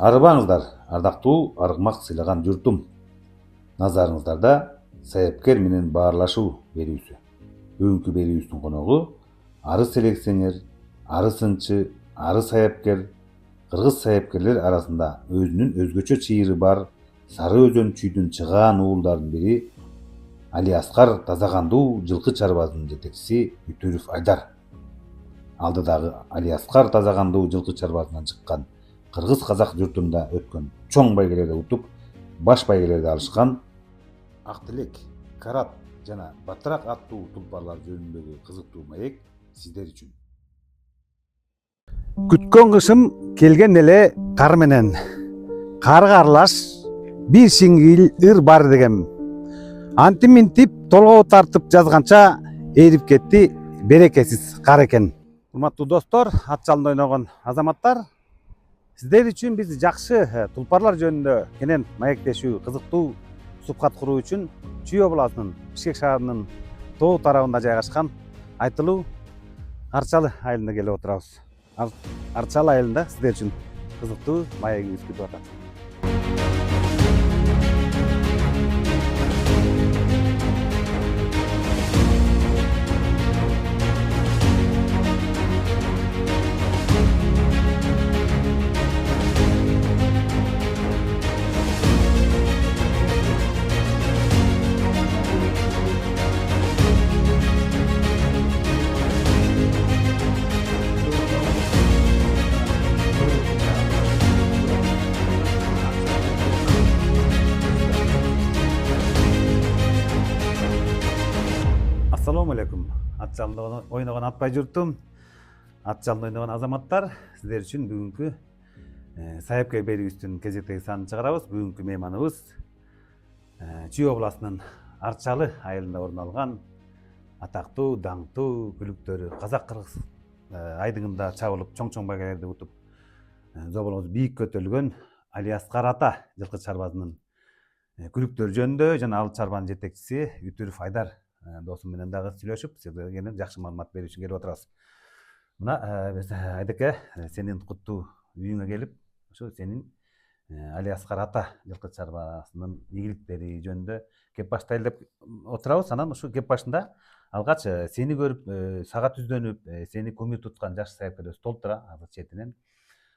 Арыбаңыздар, ардактуу аргымак сыйлаган журтум. Назарыңыздарда саяпкер менен баарлашуу берүүсү. Бүгүнкү берүүбүздүн коногу ары селекционер, ары сынчы, ары саяпкер, кыргыз саяпкерлер арасында өзүнүн өзгөчө чыйыры бар Сары Өзөн чүйдүн чыгаан уулдарынын бири Алиаскар Тазагандуу жылкы чарбазынын жетекчиси Үтөрүв Айдар. Алдыдагы Алиаскар Тазагандуу жылкы чарбазынан чыккан кыргыз казак журтунда өткөн чоң байгелерди утуп, баш байгелерди алышкан Ак Тилек, Карат жана Батыраак аттуу тулпарлар жөнүндөгү кызыктуу маек сиздер үчүн. Күткөн кышым келген эле кар менен. Карга аралаш бир сиңил ыр бар дегем. Антип минтип толгоо тартып жазганча эрип кетти берекесиз кар экен. Урматтуу достор, ат жалында ойногон азаматтар, сиздер үчүн биз жакшы тулпарлар жөнүндө кенен маектешүү, кызыктуу сухбат куруу үчүн Чүй областынын Бишкек шаарынын тоо тарабында жайгашкан Айтылуу Арчалы айылына келип отурабыз. Арчалы айылында сиздер үчүн кызыктуу маегибиз күтүп атат. Ассаламу алейкум. Ат жалында ойногон атпай журтум, ат жалында ойногон азаматтар, сиздер үчүн бүгүнкү саяпкер берүүбүздүн кезектеги санын чыгарабыз. Бүгүнкү мейманыбыз Чүй областынын Арчалы айылында орун алган атактуу, даңктуу күлүктөрү казак-кыргыз айдыңында чабылып чоң байгелерди утуп зоболоңуз бийик көтөрүлгөн Алиаскар ата жылкы чарбазынын күлүктөрү жөнүндө жана ал чарбанын жетекчиси Үтөрүв Айдар досум менен дагы сүйлөшүп, сиздерге жакшы маалымат берүү үчүн келип отурабыз. Мына биз Айдеке, сенин куттуу үйүңө келип, ошо сенин Алиаскар ата жылкы чарбасынын ийгиликтери жөнүндө кеп баштайлы деп отурабыз. Анан ушу кеп башында алгач сени көрүп, сага түздөнүп, сени кумир туткан жаш саяпкерлер толтура азыр четинен.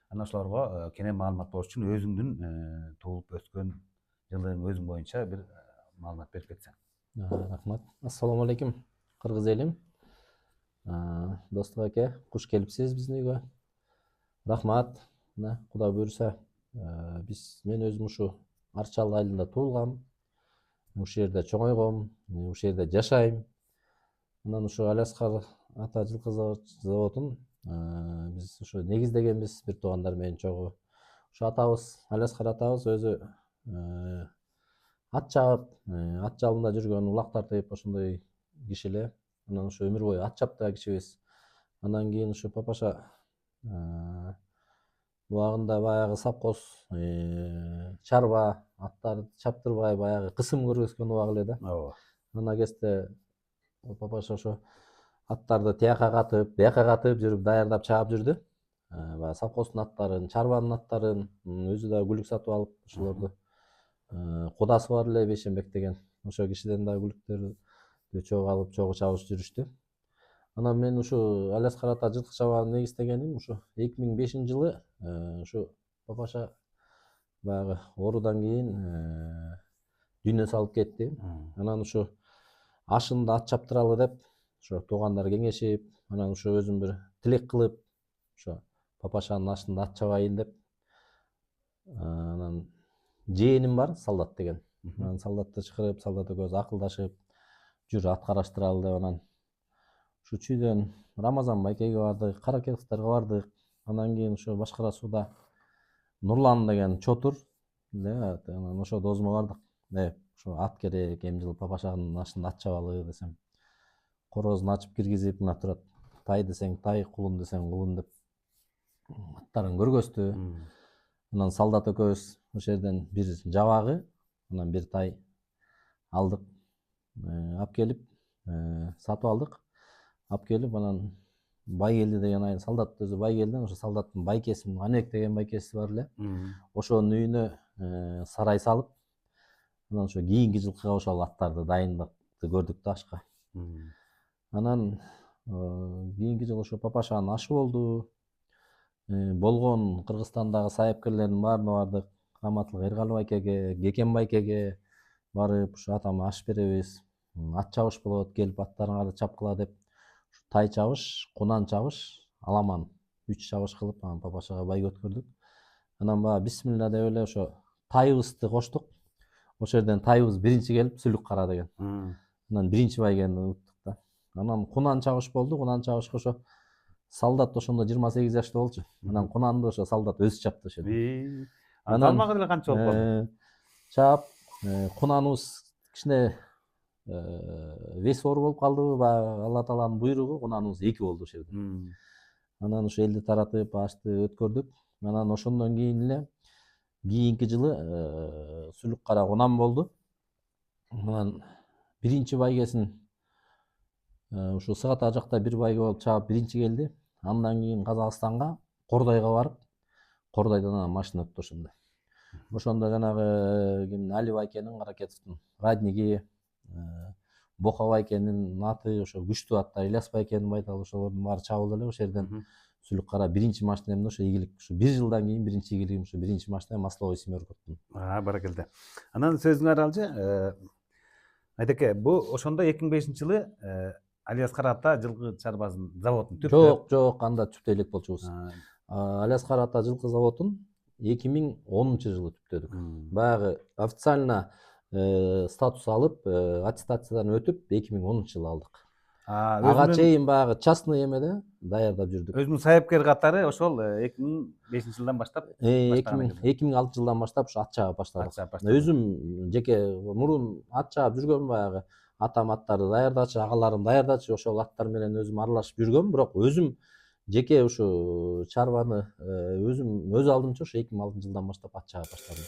Анан ошолорго кенен маалымат болуш үчүн өзүңдүн туулуп өскөн жылың өзүң боюнча бир маалымат берип кетсең. Рахмат. Ассаламу алейкум, кыргыз элим. Достук аке, куш келипсиз биздин үйгө. Рахмат. Кудай буйруса, мен өзүм ушу Арчалы айылында туулгам. Ушул жерде чоңойгом, ушул жерде жашайм. Анан ушу Алиаскар ата жылкы заводун биз ушу негиздегенбиз бир туугандар менен чогуу. Ушу атабыз, Алиаскар атабыз өзү ат чабып, ат жалында жүргөн, улак тартып ошондой киши эле. Анан ушу өмүр бою ат чаптаган кишибиз. Андан кийин ушу папаша убагында баягы совхоз чарба аттарды чаптырбай баягы кысым көргөзгөн убак эле да. Ооба. Ана кезде папаша ошо аттарды тияка катып, бияка катып жүрүп даярдап чаап жүрдү. Баягы совхоздун аттарын, чарбанын аттарын, өзү да күлүк сатып алып ошолорду. Кудасы бар эле Бейшенбек деген. Ошо кишиден да күлүктөрдү чогуу алып, чогуу чабышып жүрүштү. Анан мен ушу Алиаскар ата жылкы чарбаны негиздегеним ушу 2005-жылы ушу папаша баягы оорудан кийин дүйнө салып кетти. Анан ушу ашында ат чаптыралы деп ошо туугандар кеңешип, анан ушу өзүм бир тилек кылып, ошо папашанын ашында ат чабайын деп. Анан жээним бар, Солдат деген. Анан Солдатты чакырып, Солдат экөөбүз акылдашып, жүр ат караштыралы деп анан ушу Чүйдөн Рамазан байкеге бардык, Каракеловторго бардык. Андан кийин ушу Башкара сууда Нурлан деген чотур, анан ошо досума бардык. Ушу ат керек, эми жылы папашанын ашында ат чабалы десем. Корозун ачып киргизип, мына турат. Тай десең тай, кулун десең кулун деп аттарын көргөздү. Анан Солдат экөөбүз ошол жерден бир жабагы, анан бир тай алдык. Алып келип сатып алдык. Алып келип анан Байгелди деген айыл солдаттын өзү Байгелдин, ошо солдаттын байкесинин Анек деген байкеси бар эле. Ошонун үйүнө сарай салып, анан ошо кийинки жылкыга ошол аттарды дайындыкты көрдүк да ашка. Анан кийинки жылы ошо папашанын ашы болду. Болгон Кыргызстандагы сайыпкерлердин баарына бардык. Раматылык Эргалы байкеге, Кекен байкеге барып, ушу атама аш беребиз. Ат чабыш болот, келип аттарыңарды чапкыла деп. Тай чабыш, кунан чабыш, аламан 3 чабыш кылып анан папашага байге өткөрдүк. Анан баягы бисмилла деп эле ошо тайыбызды коштук. Ошол жерден тайыбыз биринчи келип сүлүк кара деген. Анан биринчи байгени уттук да. Анан кунан чабыш болду. Кунан чабышка ошо солдат ошондо 28 жашта болчу. Анан кунанды ошо солдат өзү чапты ошо. Анан салмагы деле канча болуп калды? Чап, кунаныбыз кичине вес оор болуп калдыбы, баягы Алла Тааланын буйругу, кунаныбыз 2 болду ошол жерде. Анан ошо элди таратып, ашты өткөрдүк. Анан ошондон кийин эле кийинки жылы сүлүк кара кунан болду. Анан биринчи байгесин ушу Сыгата жакта бир байге болуп чаап биринчи келди. Андан кийин Казакстанга, Кордойго барып, Кордойдон анан машина өттү ошондо. Ошондо жанагы Али байкенин, Каракетовдун радниги, Бока байкенин аты, ошо күчтүү аттар, Ильяс байкенин байталы ошолордун баары чабылды эле ошол жерден. Сүлүк кара биринчи машинемде ошо ийгилик, ушу 1 жылдан кийин биринчи ийгилигим ошо биринчи машина масловой семеркоттун. Баракелде. Анан сөзүңөр алчы, Айдеке, бу ошондо 2005-жылы Алияс Карата жылкы чарбасын заводун түптү. Жок, анда түптөй элек болчубуз. Алияс Карата жылкы заводун 2010-жылы түптөдүк. Баягы официально статус алып, аттестациядан өтүп 2010-жылы алдык. Ага чейин баягы частный эмеде даярдап жүрдүк. Өзүнүн сайыпкер катары ошол 2005-жылдан баштап 2006-жылдан баштап ушу ат чаап баштадык. Өзүм жеке мурун ат чаап жүргөм, баягы атам аттарды даярдачы, агаларым даярдачы, ошол аттар менен өзүм аралашып жүргөм, бирок өзүм жеке ушу чарбаны өзүм өз алдымча ошо 2006-жылдан баштап ат чаап баштадым.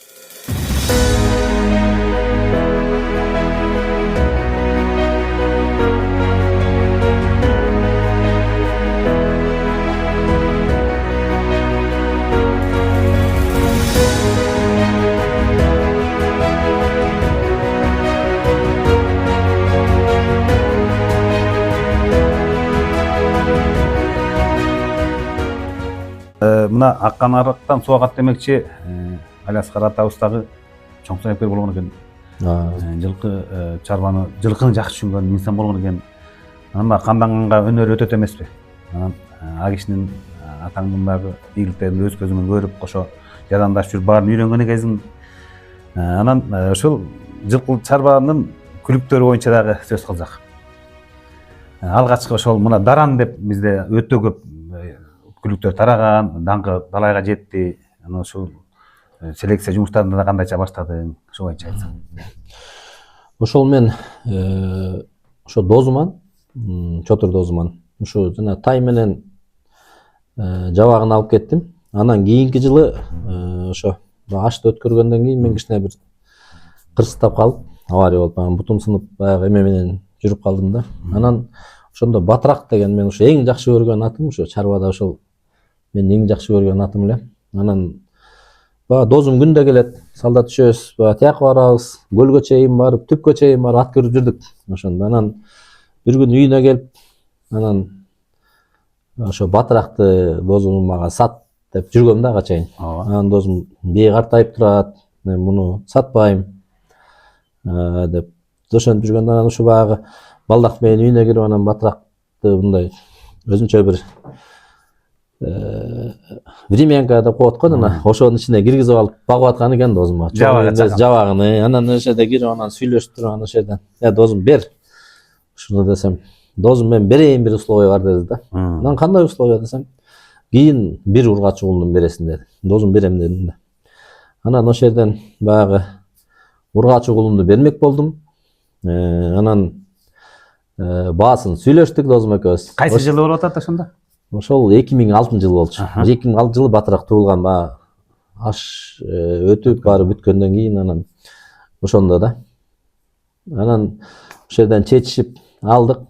Мына аккан арыктан суу агат демекчи, Алияс Каратабыз дагы чоң сайыпкер болгон экен. Жылкы чарбаны, жылкыны жакшы түшүнгөн инсан болгон экен. Анан баягы кандан канга өнөрү өтөт эмеспи? Анан а кишинин, атаңдын баягы ийгиликтерин өз көзүңөн көрүп, ошо жарандашып жүрүп баарын үйрөнгөн экенсиң. Анан ошол жылкы чарбанын күлүктөрү боюнча дагы сөз кылсак. Алгачкы ошол мына Даран деп бизде өтө көп күлүктөр тараган, даңкы далайга жетти. Анан ошол селекция жумуштарында да кандайча баштадың, ошо боюнча айтсаң. Ошол мен ошо Дозуман, Чотур Дозуман, ошо жана тай менен жабагын алып кеттим. Анан кийинки жылы ошо ашты өткөргөндөн кийин мен кичине бир кырсыктап калып, авария болуп, анан бутум сынып, баягы эме менен жүрүп калдым да. Анан ошондо Батырак деген мен ошо эң жакшы көргөн атым, ошо чарбада ошол мен эң жакшы көргөн атым эле. Анан баягы дозум күндө келет, солдат үшөөбүз, баягы тияка барабыз, көлгө чейин барып, түпкө чейин барып ат көрүп жүрдүк ошондо. Анан бир күн үйүнө келип, анан ошо Батыракты дозум мага сат деп жүргөм да ага чейин. Анан дозум бээ картайып турат, мен муну сатпайм деп ошентип жүргөндө, анан ошо баягы балдак менин үйүнө кирип, анан Батыракты мындай өзүнчө бир времянка деп коет го, анан ошонун ичине киргизип алып багып аткан экен дозум. Жабагыны. Анан ошол жерде кирип, анан сүйлөшүп туруп, анан ошол жерден дозум бер. Ушуну десем, дозум мен берейин, бир условие бар деди да. Анан кандай условие десем, кийин бир ургач угулдун бересиң деди. Дозум берем дедим да. Анан ошол жерден баягы ургач угулумду бермек болдум. Анан баасын сүйлөштүк дозум экөөбүз. Кайсы жылы болуп атат ошондо? Ошол 2006-жылы болчу. 2006-жылы Батырак туулган, баягы аш өтүп баары бүткөндөн кийин анан ошондо да. Анан ошол жерден чечишип алдык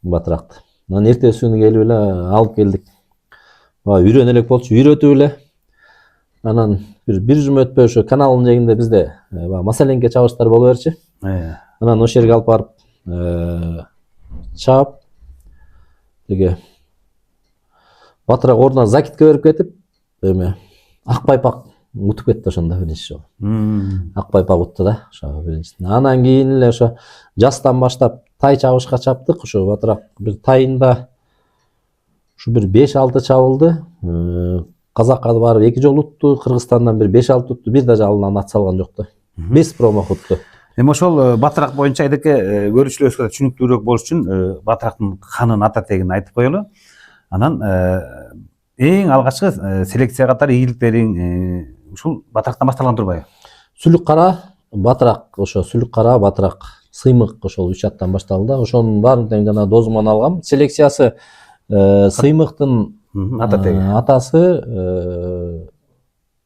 Батыракты. Анан эртеси күнү келип эле алып келдик. Үйрөнө элек болчу, үйрөтүп эле. Анан бир жума өтпөй ошо каналдын жээгинде бизде маселенке чабыштар боло берчи. Анан ошол жерге алып барып чаап тиги батыраак ордуна закитке берип кетип, эме ак байпак утуп кетти ошондо биринчи жолу. Ак байпак утты да ошо биринчи. Анан кийин эле ошо жастан баштап тай чабышка чаптык. Ошо батыраак бир тайында ушу бир 5-6 чабылды. Казакка барып 2 жолу утту, Кыргызстандан бир 5-6 утту, бир да жалынан ат салган жок да. 5 промах утту. Эми ошол батыраак боюнча айдеке көрүүчүлөрүбүзгө түшүнүктүүрөөк болуш үчүн батырактын канын ата тегин айтып коелу. Анан эң алгачкы селекция катары ийгиликтериң ушул батырактан башталган турбайбы? Сүлүк кара батыраак, ошо сүлүк кара батыраак, сыймык ошол 3 аттан башталды. Ошонун баарын тең жана дозуман алгам. Селекциясы сыймыктын ата теги. Атасы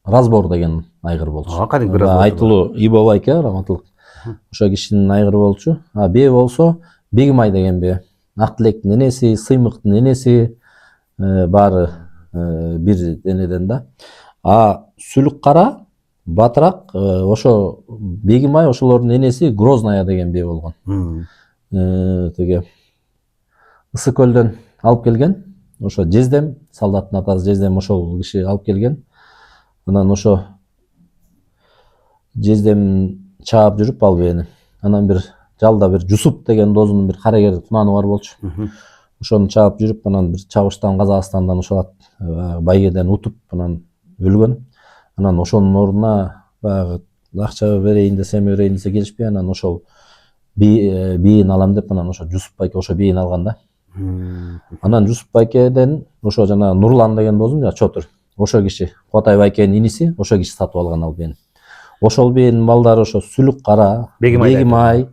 Разбор деген айгыр болчу. Кадимки Разбор. Айтылуу Ибо байке раматылык. Ошо кишинин айгыры болчу. Бээ болсо Бегимай деген бээ. Ак тилектин энеси, сыймыктын энеси баары бир денеден да. Сүлүк кара батыраак ошо Бегимай ошолордун энеси Грозная деген бээ болгон. Тиги Ысык көлдөн алып келген. Ошо Жездем, солдаттын атасы Жездем ошол киши алып келген. Анан ошо Жездем чаап жүрүп ал бээни. Анан бир жалда бир Жусуп деген дозунун бир карагер кунаны бар болчу. Ошону чаап жүрүп, анан бир чабыштан Казакстандан ошол байгеден утуп, анан өлгөн. Анан ошонун ордуна баягы акча берейин десе келишпей, анан ошол бийин алам деп, анан ошо Жусуп байке ошо бийин алган да. Анан Жусуп байкеден ошо жана Нурлан деген досум чотур. Ошо киши Куатай байкенин иниси, ошо киши сатып алган ал бээни. Ошол бээнин балдары ошо Сүлүк кара, Бегимай,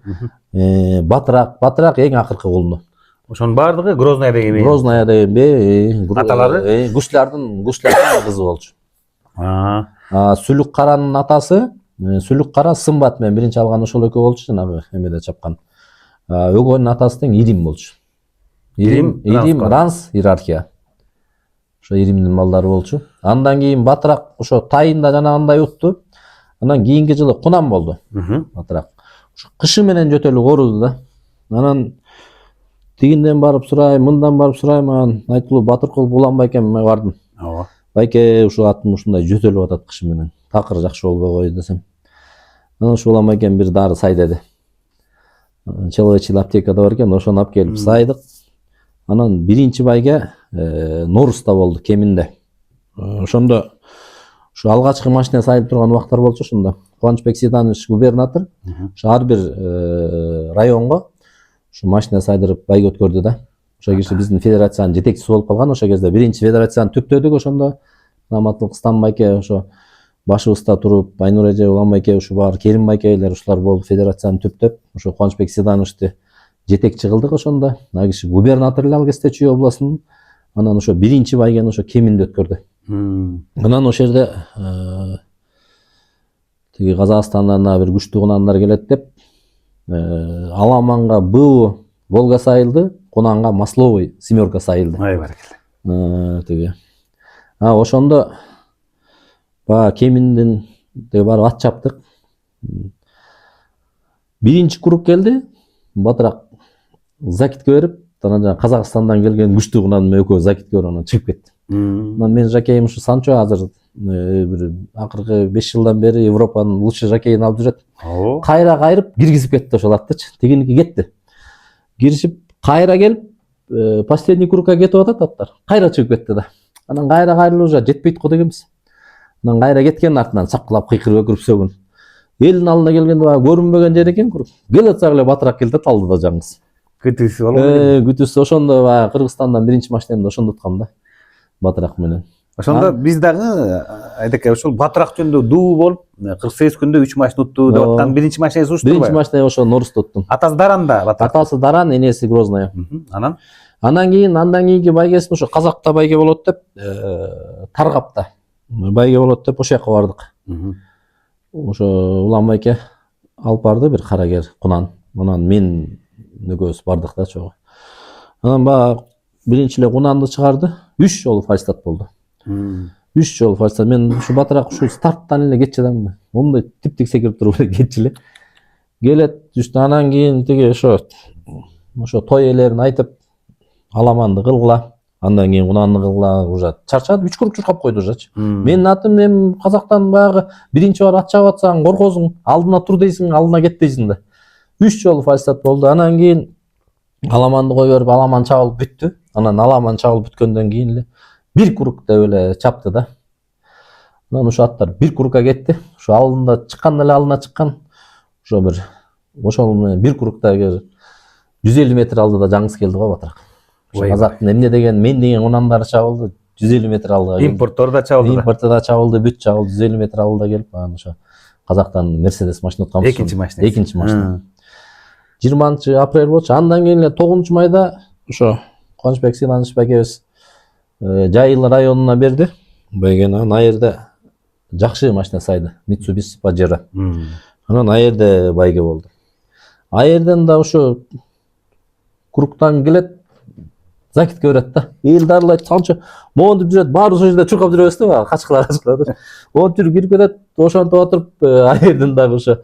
батыраак эң акыркы кулуну. Ошонун баардыгы Грозная деген бээ. Грозная деген бээ аталары гушлярдын кызы болчу. Сүлүк каранын атасы Сүлүк кара Сымбат менен биринчи алган ошол экөө болчу, жанагы эмеде чапкан. Өгөөнүн атасы тең Ирим болчу. Ирим, Ранс, иерархия. Ошо Иримдин балдары болчу. Андан кийин батыраак ошо тайында жанагындай утту. Анан кийинки жылы Кунан болду. Батыраак. Ошо кышы менен жөтөлү кооруду да. Анан тигинден барып сурайм, мындан барып сурайм, анан айтылуу Батыркул Булан байкеме бардым. Байке ушул аттын ушундай жөтөлүп атат кышы менен. Такыр жакшы болбой десем. Анан ушул Булан байкем бир дары сай деди. Человечий аптекада бар экен, ошону алып келип сайдык. Анан биринчи байге Норуста болду кеминде. Ошондо ушу алгачкы машина сайылып турган убактар болчу ошондо. Кубанычбек Сейданович губернатор ушу ар бир районго ушу машина сайдырып байге өткөрдү да. Ошо киши биздин федерациянын жетекчиси болуп калган. Ошол кезде биринчи федерацияны түптөдүк ошондо. Раматылык Стан байке ошо башыбызда туруп, Айнур эже, Улан байке, ушу баары Керим байкелер ушулар болуп федерацияны түптөп, ошо Кубанычбек Сейдановичти жетекчи кылдык ошондо. Ал киши губернатор эле ал кезде Чүй областынын. Анан ошо биринчи байгени ошо кеминде өткөрдү. Анан ошол жерде тиги Казакстандан бир күчтүү кунандар келет деп Аламанга БУ Волга сайылды, Кунанга Масловый семерка сайылды. Ай баракалла. Тиги. Ошондо баягы кеминден барып ат чаптык. Биринчи круг келди. Батыраак закитке берип, анан Казакстандан келген күчтүү кунан экөө закитке берип анан чыгып кетти. Анан мен жакейим ушу Санчо азыр бир акыркы 5 жылдан бери Европанын лучший жакейин алып жүрөт. Кайра кайрып киргизип кетти ошол аттычы. Тигиники кетти. Киришип кайра келип последний кругка кетип атат аттар. Кайра чыгып кетти да. Анан кайра кайрылып уже жетпейт го дегенбиз. Анан кайра кеткен артынан чапкылап кыйкырып өкүрүп сөгүн. Элдин алдына келгенде баягы көрүнбөгөн жер экен круг. Келатсак эле батыраак келди талды да жаңгыз. Күтүүсү болбойт. Күтүүсү ошондо баягы Кыргызстандан биринчи машинемди ошондо уткам да. Батыраак менен. Ошондо биз дагы айдеке ошол батыраак жөнүндө дуу болуп 48 күндө 3 машина уттуу деп аткан биринчи машинасы ушту. Биринчи машина ошо Норуста уттум. Атасы Даранда батыраак. Атасы Даран, энеси Грозная. Андан кийинки байгесин ошо Казакта байге болот деп, Таргапта байге болот деп ошол жака бардык. Ошо Улан байке алып барды бир карагер кунан. Анан мен экөөбүз бардык да чогуу. Анан баягы биринчи эле кунанды чыгарды. 3 жолу фальстарт болду. 3 жолу фальстарт. Мен ушу батыраак ушу старттан эле кетчү адаммын. Мондай тип-тик секирип туруп эле кетчү эле. Келет, juste анан кийин тиги ошо той элерин айтып, аламанды кылгыла. Андан кийин кунанды кылгыла, уже чарчады, 3 круг чуркап койду ужачы. Менин атым эми казактан баягы биринчи бар ат чабып атсаң коркосуң, алдына тур дейсиң, алдына кет дейсиң да. 3 жолу фальстарт болду. Анан кийин аламанды кой берип, аламан чабылып бүттү. Анан аламан чабылып бүткөндөн кийин эле бир круг деп эле чапты да. Анан ошо аттар бир кругка кетти. Ошо алдында чыкканда эле алдына чыккан. Ошо бир ошол менен бир кругдагы 150 метр алдыда жаңгыс келди го батыраак. Ошо казактын эмне деген, мен деген кунандары чабылды 150 метр алдыга. Импорттор да чабылды. Импорттор да чабылды, бүт чабылды 150 метр алдыда келип, анан ошо казактан Мерседес машина утканбыз. Экинчи машина. 20 апрель болчу. Андан кийин эле 9 майда ошо Кубанычбек Сыйланышев акебиз Жайыл районуна берди. Беген анан ал жерде жакшы машина сайды. Mitsubishi Pajero. Анан ал жерде байге болду. Ал жерден да ошо кругтан келет, закитке берет да. Эл дарылайт, санча монтип жүрөт, баары ошол жерде чуркап жүрөбүз да, качкылар. Монтип кирип кетет, ошентип отуруп, ал жерден дагы ошо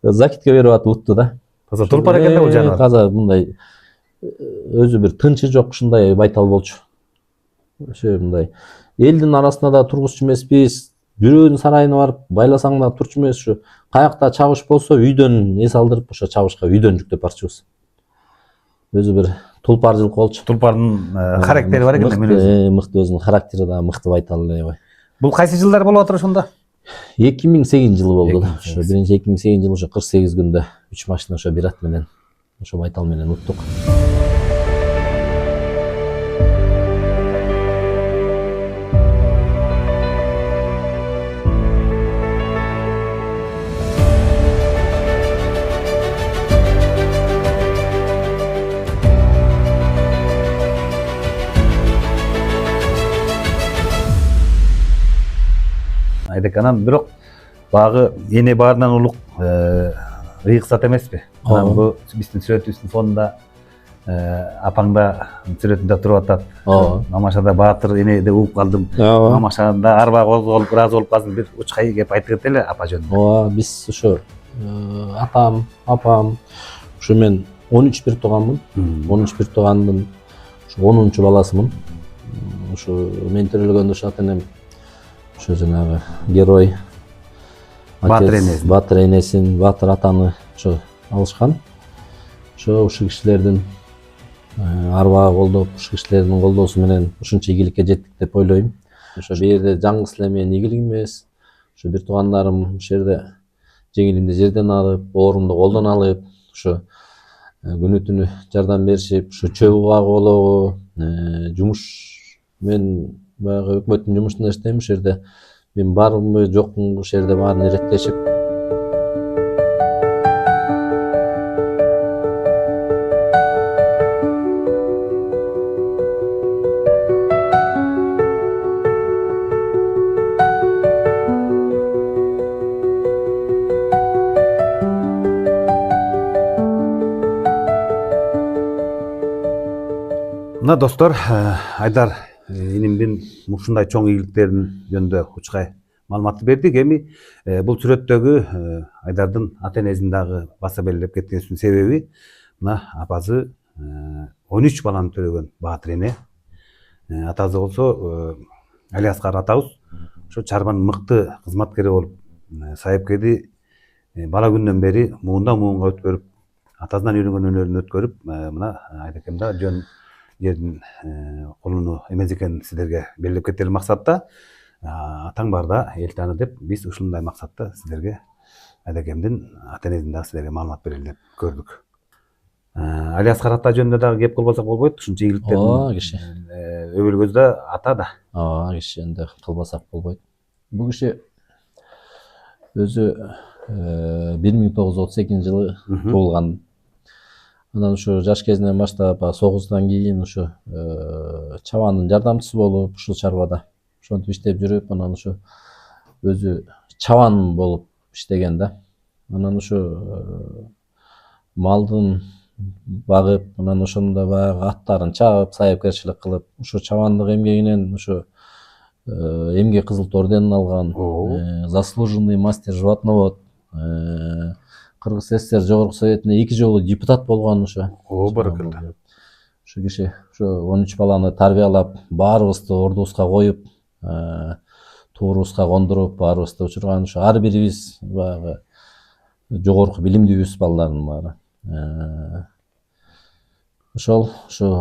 закитке берип атып утту да. Таза турпар экен да бул жаныбар. Таза мындай өзү бир тынчы жок ушундай байтал болчу. Ошо мындай элдин арасында да тургузчу эмеспиз. Бирөөнүн сарайына барып байласаң да турчу эмес, ушу каякта чабыш болсо үйдөн эс алдырып ошо чабышка үйдөн жүктөп барчубуз. Өзү бир тулпарчылык болчу. Тулпардын характери бар экен да, мен өзү. Мыкты өзүнүн характери да мыкты байтал эле. Бул кайсы жылдар болуп атыр ошондо? 2008 жылы болду да. Ошо биринчи 2008 жылы ошо 48 күндө 3 машина ошо бир ат менен ошо байтал менен уттук. Айдек анан бирок багы эне баарынан улук ыйыксат эмеспи? Анан бул биздин сүрөтүбүздүн фонунда апаңда сүрөтүндө туруп атат. Мамашада Баатыр эне деп угуп калдым. Мамашада арба козголуп ыраазы болуп калдым. Бир учкай кеп айтып кетели апа жөнүндө. Ооба, биз ошо атам, апам, ошо мен 13 бир тууганмын. 13 бир туугандын ошо 10-чу баласымын. Ошо мен төрөлгөндө ошо ата энем ошо жанагы герой Баатыр энесин, Баатыр атаны ошо алышкан. Ошо ушул кишилердин арбага колдоп, ушул кишилердин колдоосу менен ушунча ийгиликке жеттик деп ойлойм. Ошо бул жерде жаңгыс эле менин ийгилигим эмес. Ошо бир туугандарым ушул жерде жеңилимди жерден алып, оорумду колдон алып, ошо күнү түнү жардам беришип, ошо чөбү кагуу болобу, жумуш мен баягы өкмөттүн жумушунда иштейм. Ушул жерде мен бармы жокму ушул жерде баарын иреттешип. Мына достор, Айдар инимдин ушундай чоң ийгиликтерин жөнүндө учкай маалыматты бердик. Эми бул сүрөттөгү Айдардын ата энесин дагы баса белгилеп кеткенибиздин себеби мына апасы 13 баланы төрөгөн Баатыр эне. Атасы болсо Алиаскар атабыз ошо чарбанын мыкты кызматкери болуп, Сайыпкеди бала күндөн бери муундан муунга өткөрүп, атасынан үйрөнгөн өнөрүн өткөрүп, мына Айдакем да жөн жердин колуну эмес экенин сиздерге белгилеп кетели максатта. Атаң барда эл тааны деп биз ушундай максатта сиздерге Айдакемдин ата энесин дагы сиздерге маалымат берели деп көрдүк. Алиаскар ата жөнүндө дагы кеп кылбасак болбойт. Ушунча ийгиликтердин Ооба, киши. Өбөлгөзү да ата да. Ооба, киши жөнүндө кылбасак болбойт. Бул киши өзү 1932 жылы туулган. Анан ошо жаш кезинен баштап согуздан кийин ошо чабандын жардамчысы болуп, ушул чарбада ошентип иштеп жүрүп, анан ошо өзү чабан болуп иштеген да. Анан ошо малдын багып, анан ошондо баягы аттарын чабып, сайыпкерчилик кылып, ушу чабандык эмгегинен ушу эмгек кызыл ту орденин алган, заслуженный мастер животновод, Кыргыз СССР Жогорку Советине 2 жолу депутат болгон ошо. Баракалла. Ошо киши ошо 13 баланы тарбиялап, баарыбызды ордубузга коюп, туурубузга кондуруп, баарыбызды учурган, ошо ар бирибиз баягы жогорку билимдүүбүз балдардын баары. Ошол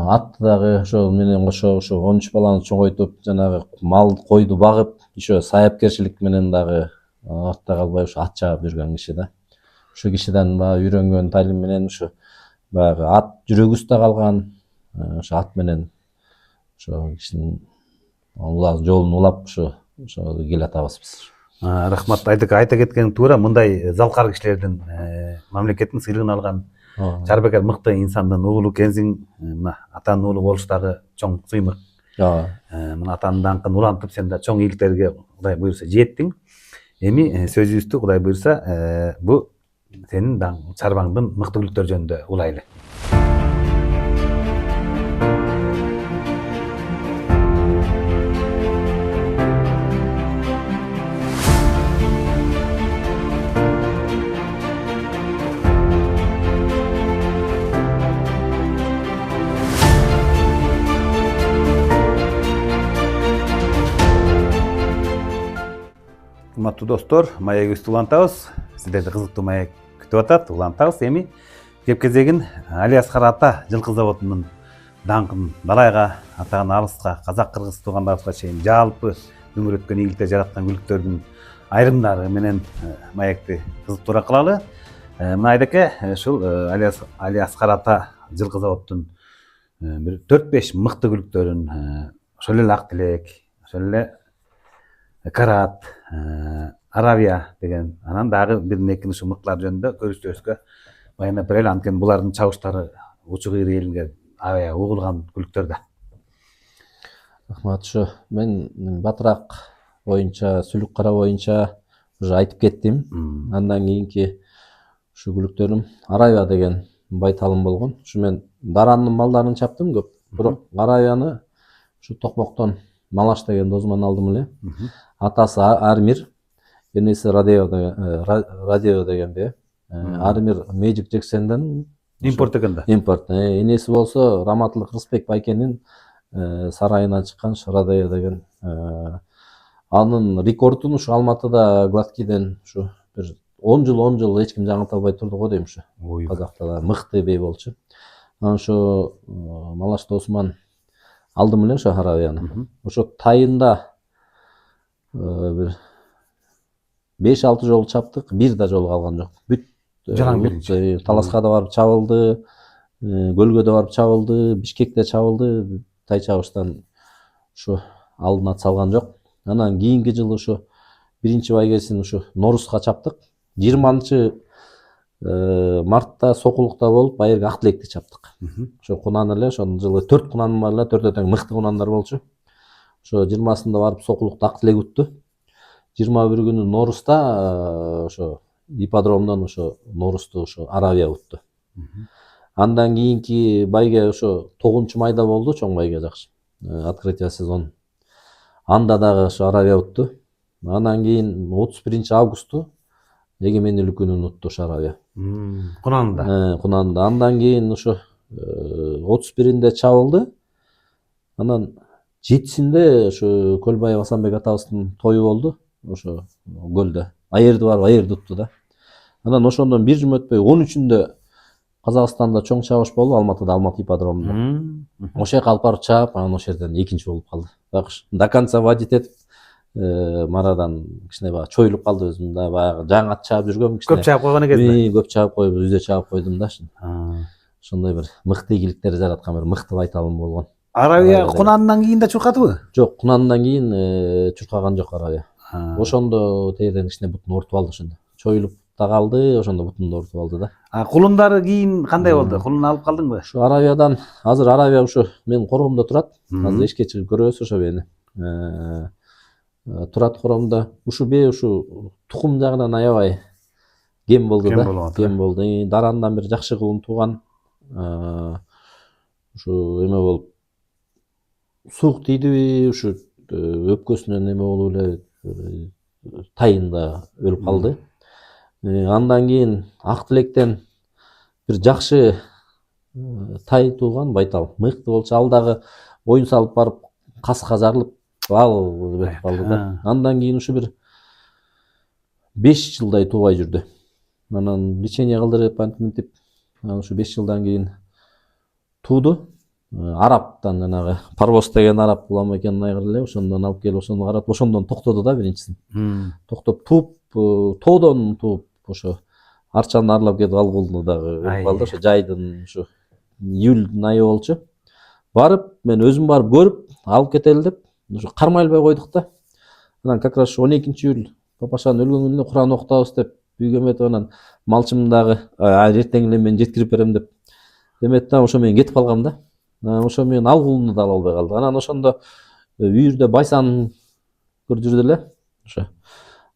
атты дагы ошол менен кошо ошо 13 баланы чоңойтуп, жанагы мал, койду багып, ошо сайыпкерчилик менен дагы артта калбай ошо ат чаап жүргөн киши да. Ошо кишиден баягы үйрөнгөн талим менен ошо баягы ат жүрөгүбүздө калган, ошо ат менен ошо кишинин жолун улап ошо келатабыз биз. Рахмат. Айта кеткен туура, мындай залкар кишилердин мамлекеттин сыйлыгын алган Жарбекер мыкты инсандын уулу экенсиң. Мына атанын уулу болуш дагы чоң сыймык. Мына атанын даңкын улантып, сен да чоң ийгиликтерге Кудай буйрса жеттиң. Эми сөзүбүздү Кудай буйрса бу сенин чарбаңдын мыктылыктары жөнүндө улайлы. Урматтуу достор, маегибизди улантабыз. Сиздерди кызыктуу маек күтүп атат, улантабыз. Эми кеп кезегин Али Аскар ата жылкы заводунун даңкын далайга, атагын алыска, казак-кыргыз туугандарыбызга чейин жалпы өмүр өткөн ийгиликтер жараткан күлүктөрдүн айрымдары менен маекти кызыктуураак кылалы. Мына Айдаке, ушул Али Аскар ата жылкы заводдун бир 4-5 мыкты күлүктөрүн, ошол эле Ак Тилек, ошол эле Карат, Аравия деген, анан дагы бир-эки ушу мыктылар жөнүндө көрүштүбүзгө баяндап берели. Анткени булардын чабыштары учу кыйры элинге аябай угулган күлүктөр да. Рахмат. Ошо мен батыраак боюнча, сүлүк кара боюнча уже айтып кеттим. Андан кийинки ушу күлүктөрүм Аравия деген байталым болгон. Ушу мен дарандын малдарын чаптым көп. Бирок Аравияны ушу Токмоктон Малаш деген досуман алдым эле. Атасы Армир, энеси Радио дегенби. Армир Magic Jackson'дан импорт экен да. Импорт. Энеси болсо Раматылык Рысбек байкенин сарайынан чыккан Радио деген. Анын рекордун ушу Алматыда Гладкиден ушу бир 10 жыл эч ким жаңылта албай турду го дейм ушу. Казакта да мыкты бей болчу. Анан ушу Малаш досуман алдым эле ошо Аравияны. Ошо тайында бир 5-6 жолу чаптык, бир да жолу калган жок. Бүт Таласка да барып чабылды, Көлгө да барып чабылды, Бишкекте чабылды. Тай чабыштан ушу алдын ат салган жок. Анан кийинки жылы ушу биринчи байгесин ушу Норузга чаптык. 20 мартта Сокулукта болуп, байыркы Ак Тилекти чаптык. Ошо кунан эле, ошол жылы 4 кунаным бар эле, 4 тең мыкты кунандар болчу. Ошо 20-сында барып Сокулукта Ак Тилек утту. 21 күнү Норузда ошо ипподромдон ошо Норузду ошо Аравия утту. Андан кийинки байге ошо 9-майда болду, чоң байге жакшы. Открытие сезон. Анда дагы ошо Аравия утту. Андан кийин 31-августу эгемендүүлүк күнүн утту ошо Аравия. Кунанда. Кунанда. Андан кийин ошо 31-инде чабылды. Анан 7-синде ошо Көлбаев Асанбек атабыздын тою болду. Ошо көлдө. Аерди барып, аерди утту да. Анан ошондон бир жум өтпөй 13-үндө Казакстанда чоң чабыш болду, Алматыда, Алматы ипподромунда. Ошо жака алып барып чаап, анан ошол жерден экинчи болуп калды. Бакыш, до конца водить этип, марадан кичине баягы чоюлуп калды өзүм да, баягы жаңы ат чаап жүргөм кичине. Көп чаап койгон экенсиң. Көп чаап коюп, үйдө чаап койдум да. Ошондой бир мыкты ийгиликтер жараткан бир мыкты байталым болгон. Аравия кунандан кийин да чуркадыбы? Жок, кунандан кийин чуркаган жок Аравия. Ошондо тегерден кичине бутун ортуп алды ошондо. Чоюлуп да калды, ошондо бутун ортуп алды да. Кулундары кийин кандай болду? Кулун алып калдыңбы? Ушу Аравиядан азыр Аравия ушу менин коромдо турат. Азыр эшикке чыгып көрөбүз ошо бени. Турат коромдо. Ушу бээ ушу тукум жагынан аябай кем болду да. Кем болду. Дарандан бир жакшы кулун тууган. ушу эме болуп суук тийдиби ушу өпкөсүнөн эме болуп эле тайында өлүп калды. Андан кийин Ак Тилектен бир жакшы тай тууган Байтал мыкты болчу, ал дагы оюн салып барып каска жарылып ал өтүп калды да. Андан кийин ушу бир 5 жылдай туубай жүрдү. Анан лечение кылдырып антип ушу 5 жылдан кийин тууду. Араптан жанагы парвоз деген араб улам экенин айгыр эле, ошондон алып келип ошону каратып, ошондон токтоду да биринчисин. Токтоп тууп, тоодон тууп ошо Арчаны аралап кетип алгулду дагы өлүп калды. Ошо жайдын ушу июлдун айы болчу. Барып, мен өзүм барып көрүп, алып кетели деп, ушу кармайлбай койдук да. Анан как раз 12-июль папашанын өлгөн күнүнө Куран окутабыз деп үйгө эметип, анан малчымын дагы эртең эле мен жеткирип берем деп эметти да, ошо менен кетип калгам да. Ошо менен алгулуну да ала албай калдык. Анан ошондо үй жерде Байсан жүрдү эле. Ошо.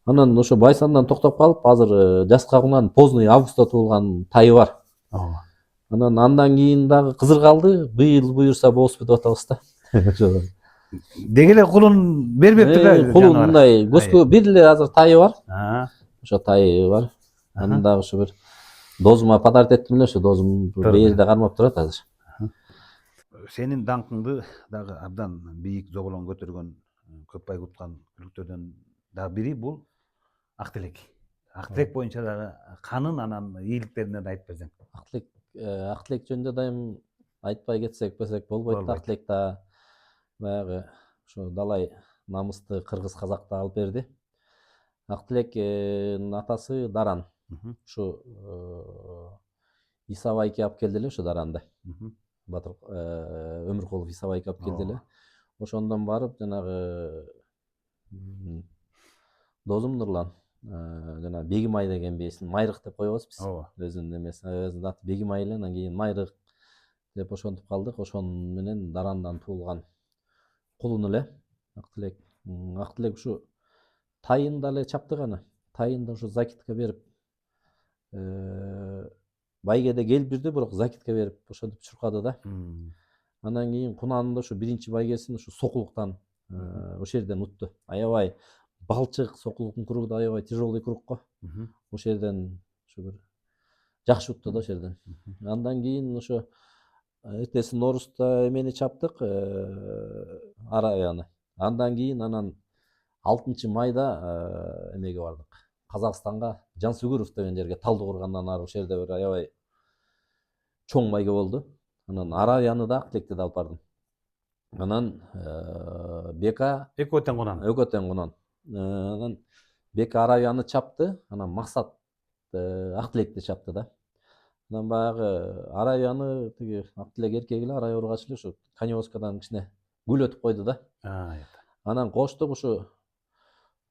Анан ошо Байсандан токтоп калып, азыр жаска кунан поздний августта туулган тайы бар. Анан андан кийин дагы кызыр калды. Быйыл буюрса болсун деп атабыз да. Ошо. Деги эле кулун бербепти да. Кулун мындай көзгө бир эле азыр тайы бар. Ошо тайы бар. Аны дагы ошо бир дозума подарить эттим эле, ошо дозум бээрде кармап турат азыр. Сенин даңкыңды дагы абдан бийик зоболоң көтөргөн, көп бай куткан күлүктөрдөн дагы бири бул Ак Тилек. Ак Тилек боюнча дагы канын анан ийгиликтерине да айтып берсең. Ак Тилек жөнүндө дайым айтпай кетсек болбойт да. Ак Тилек да баягы ошо далай намысты кыргыз казакты алып берди. Ак Тилектин атасы Даран. Ушу Иса байке алып келди эле ошо Даранды. Батыр Өмүркулов Иса байке алып келди эле. Ошондон барып жанагы дозум Нурлан жана Бегимай деген бээсин Майрык деп койбойбуз биз. Өзүнүн эмеси, өзүнүн аты Бегимай эле, анан кийин Майрык деп ошентип калдык. Ошон менен Дарандан туулган кулун эле Ак Тилек. Ак Тилек ушу тайын да эле чаптык аны. Тайын да ушу закитке берип байгеде келип жүрдү, бирок закитке берип ошентип чуркады да. Андан кийин Кунанында ушу биринчи байгесин ушу Сокулуктан ошол жерден утту. Аябай балчык, Сокулуктун кругу да аябай тяжелый круг го. Ошол жерден ушу бир жакшы утту да ошол жерден. Андан кийин ошо эртеси Ноорузда эмени чаптык, Аравияны. Андан кийин анан 6-майда эмеге бардык. Казакстанга Жансүгүров деген жерге Талдыкургандан ары ошол жерде бир аябай чоң байге болду. Анан Аравияны да Ак Тилекти да алып бардым. Анан Бека Экөө тең кунан. Анан Бека Аравияны чапты, анан Максат Ак Тилекти чапты да. Анан баягы Аравияны тиги Ак Тилек эркек эле Аравия ургач эле ушу Коневоскадан кичине гүл өтүп койду да. Анан коштук ушу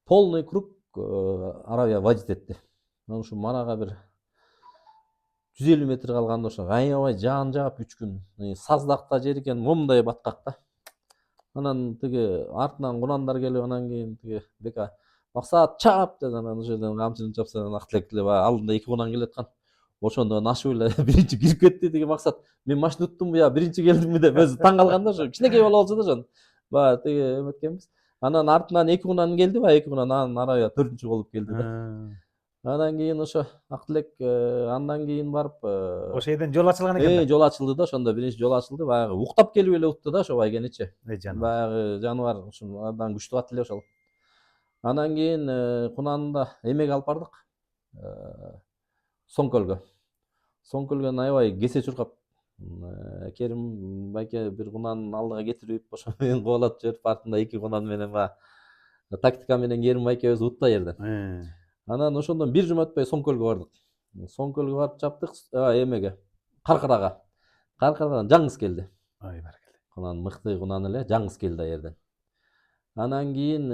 полный круг Аравия водить этти. Анан ушу Марага бир 150 метр калганда ошо аябай жаан жаап 3 күн. Саздакта жер экен, момундай баткак да. Анан тиги артынан кунандар келип, анан кийин тиги Бека Максат чап деп анан ошол жерден камчыны чапса, Ак Тилек эле алдында 2 кунан келаткан. Ошондон ашып эле биринчи кирип кетти тиги Максат. Мен машина уттумбу я, биринчи келдимби деп өзү таң калган да, ошо кичинекей бала болчу да ошон. Баягы тиги эметкенбиз. Анан артынан 2 кунан келди, 2 кунан анан Аравия 4-чү болуп келди да. Андан кийин ошо Ак Тилек андан кийин барып ошол жерден жол ачылган экен да. Жол ачылды да, ошондо биринчи жол ачылды. Баягы уктап келип эле утту да ошо байгеничи. Баягы жаныбар ушул андан күчтүү ат эле ошол. Андан кийин Кунанында эмеге алып бардык. Соңкөлгө. Соңкөлгөн аябай кесе чуркап Керим байке бир кунанын алдыга кетирип, ошо менен кубалап жиберип, артында 2 кунан менен баягы тактика менен Керим байке өзү утта жерден. Анан ошондон бир жума өтпөй Соңкөлгө бардык. Соңкөлгө барып чаптык, эмеге Каркарага. Каркарадан жаңгыз келди. Ай баракелде. Кунан мыкты кунан эле жаңгыз келди ал жерден. Анан кийин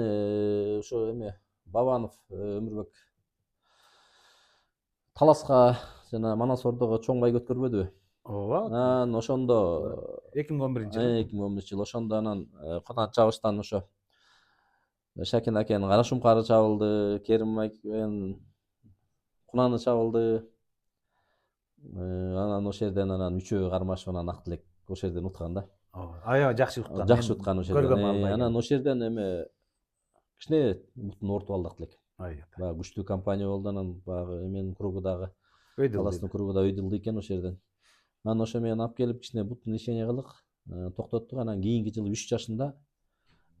ошо эме Бабанов Өмүрбек Таласка жана Манас Ордого чоң байге өткөрбөдүбү? Ооба. Анан ошондо 2011-жылы. 2011-жылы ошондо анан Кунан чабыштан ошо Шакен акенин Кара Шумкары чабылды, Керим байкенин Кунаны чабылды. Анан ошол жерден анан үчөө кармашып анан ак тилек ошол жерден уткан да. Аябай жакшы уткан. Жакшы уткан ошол Көргөм жерден. албай. Анан ошол жерден эме кичине бутун ортуп алды ак тилек. Баягы күчтүү компания болду, анан баягы эменин кругу дагы баласынын кругу да өйдүлдү экен ошол жерден. Анан ошо менен алып келип кичине бутун лечение кылдык, токтоттук. Анан кийинки жылы 3 жашында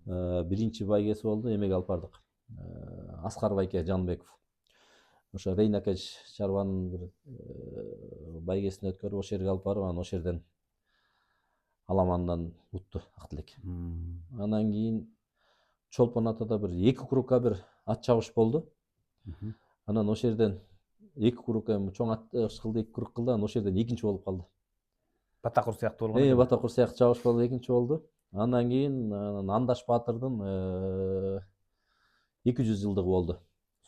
биринчи байгеси болду, эмеге алып бардык. Аскар байке Жанбеков. Ошо Рейнакеч чарбанын бир байгесин өткөрүп ошол жерге алып барып, анан ошол жерден аламандан утту ак тилек. Анан кийин Чолпон атада бир 2 кругка бир ат чабыш болду. Анан ошол жерден 2 круг эми чоң ат кылды, 2 круг кылды, анан ошол жерден экинчи болуп калды. Батакур сыяктуу болгон. Батакур сыяктуу чабыш болду, экинчи болду. Андан кийин Андаш Баатырдын 200 жылдыгы болду.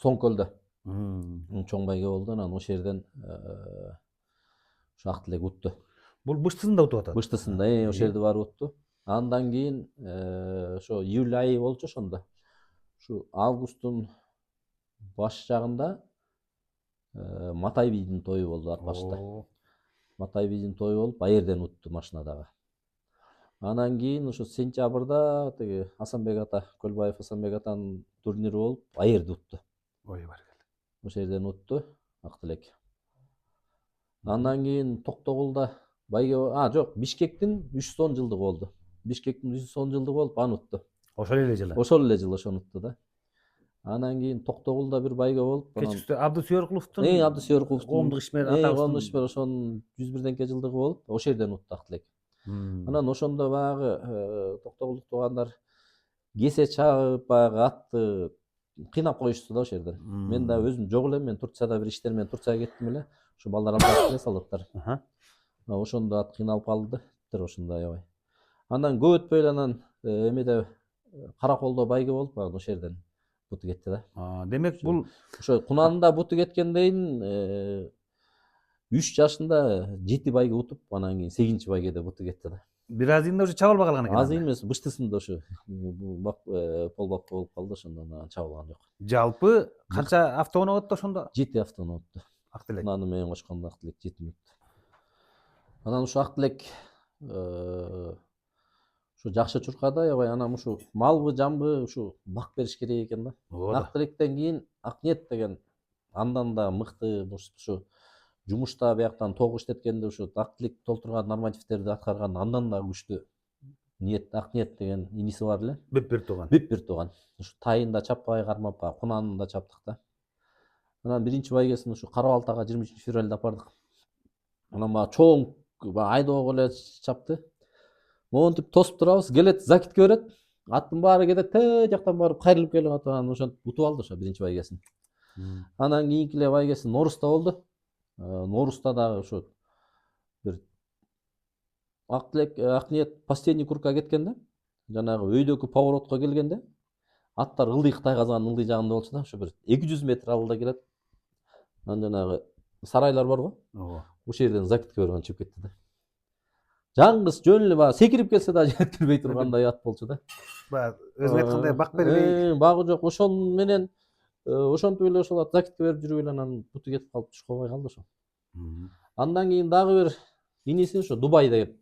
Соңкөлдө. Чоң байге болду, анан ошол жерден ошо ак тилек утту. Бул быштысында утуп атат. Быштысында ошол жерде барып утту. Андан кийин ошо июль айы болчу ошондо. Ушу августтун баш жагында Матай бийдин тою болду ат башта. Матай бийдин тою болуп, аерден утту машинадагы. Анан кийин ошо сентябрда тиги Асанбек ата, Көлбаев Асанбек атанын турнири болуп, аерди утту. Ой баркалла. Ошол жерден утту ак тилек. Андан кийин Токтогулда байге, жок, Бишкектин 310 жылдыгы болду. Бишкектин 310 жылдыгы болуп, аны утту. Ошол эле жылы. Ошол эле жылы ошону утту да. Анан кийин Токтогулда бир байге болуп, Кечүүстө Абдысүйөркуловдун Абдысүйөркуловдун коомдук ишмер атабыздын коомдук ишмер ошонун 101-денке жылдыгы болуп, ошол жерден утту ак тилек. Анан ошондо баягы Токтогулдук туугандар кесе чабып, баягы атты кыйнап коюшту да ошол жерден. Мен да өзүм жок элем, мен Турцияда бир иштер менен Турцияга кеттим эле. Ошо балдар алып келе солдаттар. Ошондо ат кыйналып калдыптыр ошондо аябай. Анан көп өтпөй эле анан эмеде Караколдо байге болуп, ошол жерден буту кетти да. Демек бул ошо Кунанында буту кеткенден 3 жашында 7 байге утуп, анан кийин 8-чи байгеде буту кетти да. бир азында уже чаба албай калган экен. Аз эмес, быштысында ошо полбапка болуп калды, ошондон чабылган жок. Жалпы канча автоунаа өттү ошондо? 7 автоунаа өттү. Ак тилек. Кунаны менен кошкондо ак тилек 7 өттү. Анан ушул ак тилек ушу жакшы чуркады аябай. Анан ушу малбы, жамбы ушу бак бериш керек экен да. Ак тилектен кийин Акниет деген андан да мыкты ушу жумушта бияктан тогуш иштеткенде ушу ак тилек толтурган нормативтерди аткарган андан да күчтүү Ниет Акниет деген иниси бар эле. Бир тууган. Бир тууган. Ушу тайында чаппай кармап, Кунанын да чаптык да. Анан биринчи байгесин ушу Кара-Балтага 23-февралда апардык. Анан чоң айдоого эле чапты. Монтип тосуп турабыз, келет, закитке берет. Аттын баары кетет, жактан барып кайрылып келип атып, анан ошентип утуп алды ошо биринчи байгесин. Анан кийинки эле байгеси Норуста болду. Норуста дагы ошо бир ак тилек Акниет последний кругка кеткенде, жанагы өйдөкү поворотко келгенде, аттар ылдый Кытай казганын ылдый жагында болчу да, ошо бир 200 метр алда келет. Анан жанагы сарайлар бар го. Ошол жерден закитке берип чыгып кетти да. Жаңгыз жөн эле баягы секирип келсе да жеткирбей тургандай ат болчу да. Баягы өзүң айткандай бак бербей. Багы жок. Ошол менен ошентип эле ошол ат закитке берип жүрүп эле анан буту кетип калып түшүп калбай калды ошо. Андан кийин дагы бир иниси ошо Дубай деп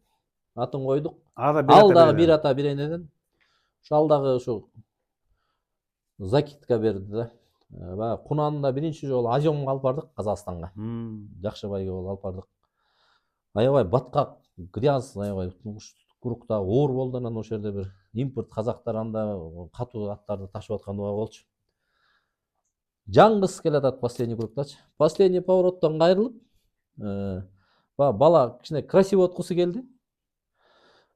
атын койдук. Ал дагы бир ата бир энеден. Ошол дагы ошо закитке берди да. Баягы Кунанында биринчи жолу Аземга алып бардык, Казакстанга. Жакшы байге болуп алып бардык. Аябай баткак, гряз, аябай курукта оор болду. Анан ошол жерде бир импорт казактар анда катуу аттарды ташып аткан убак болчу. Жаңгыз келатат последний кругтачы. Последний повороттон кайрылып, бала кичине красиво откусу келди.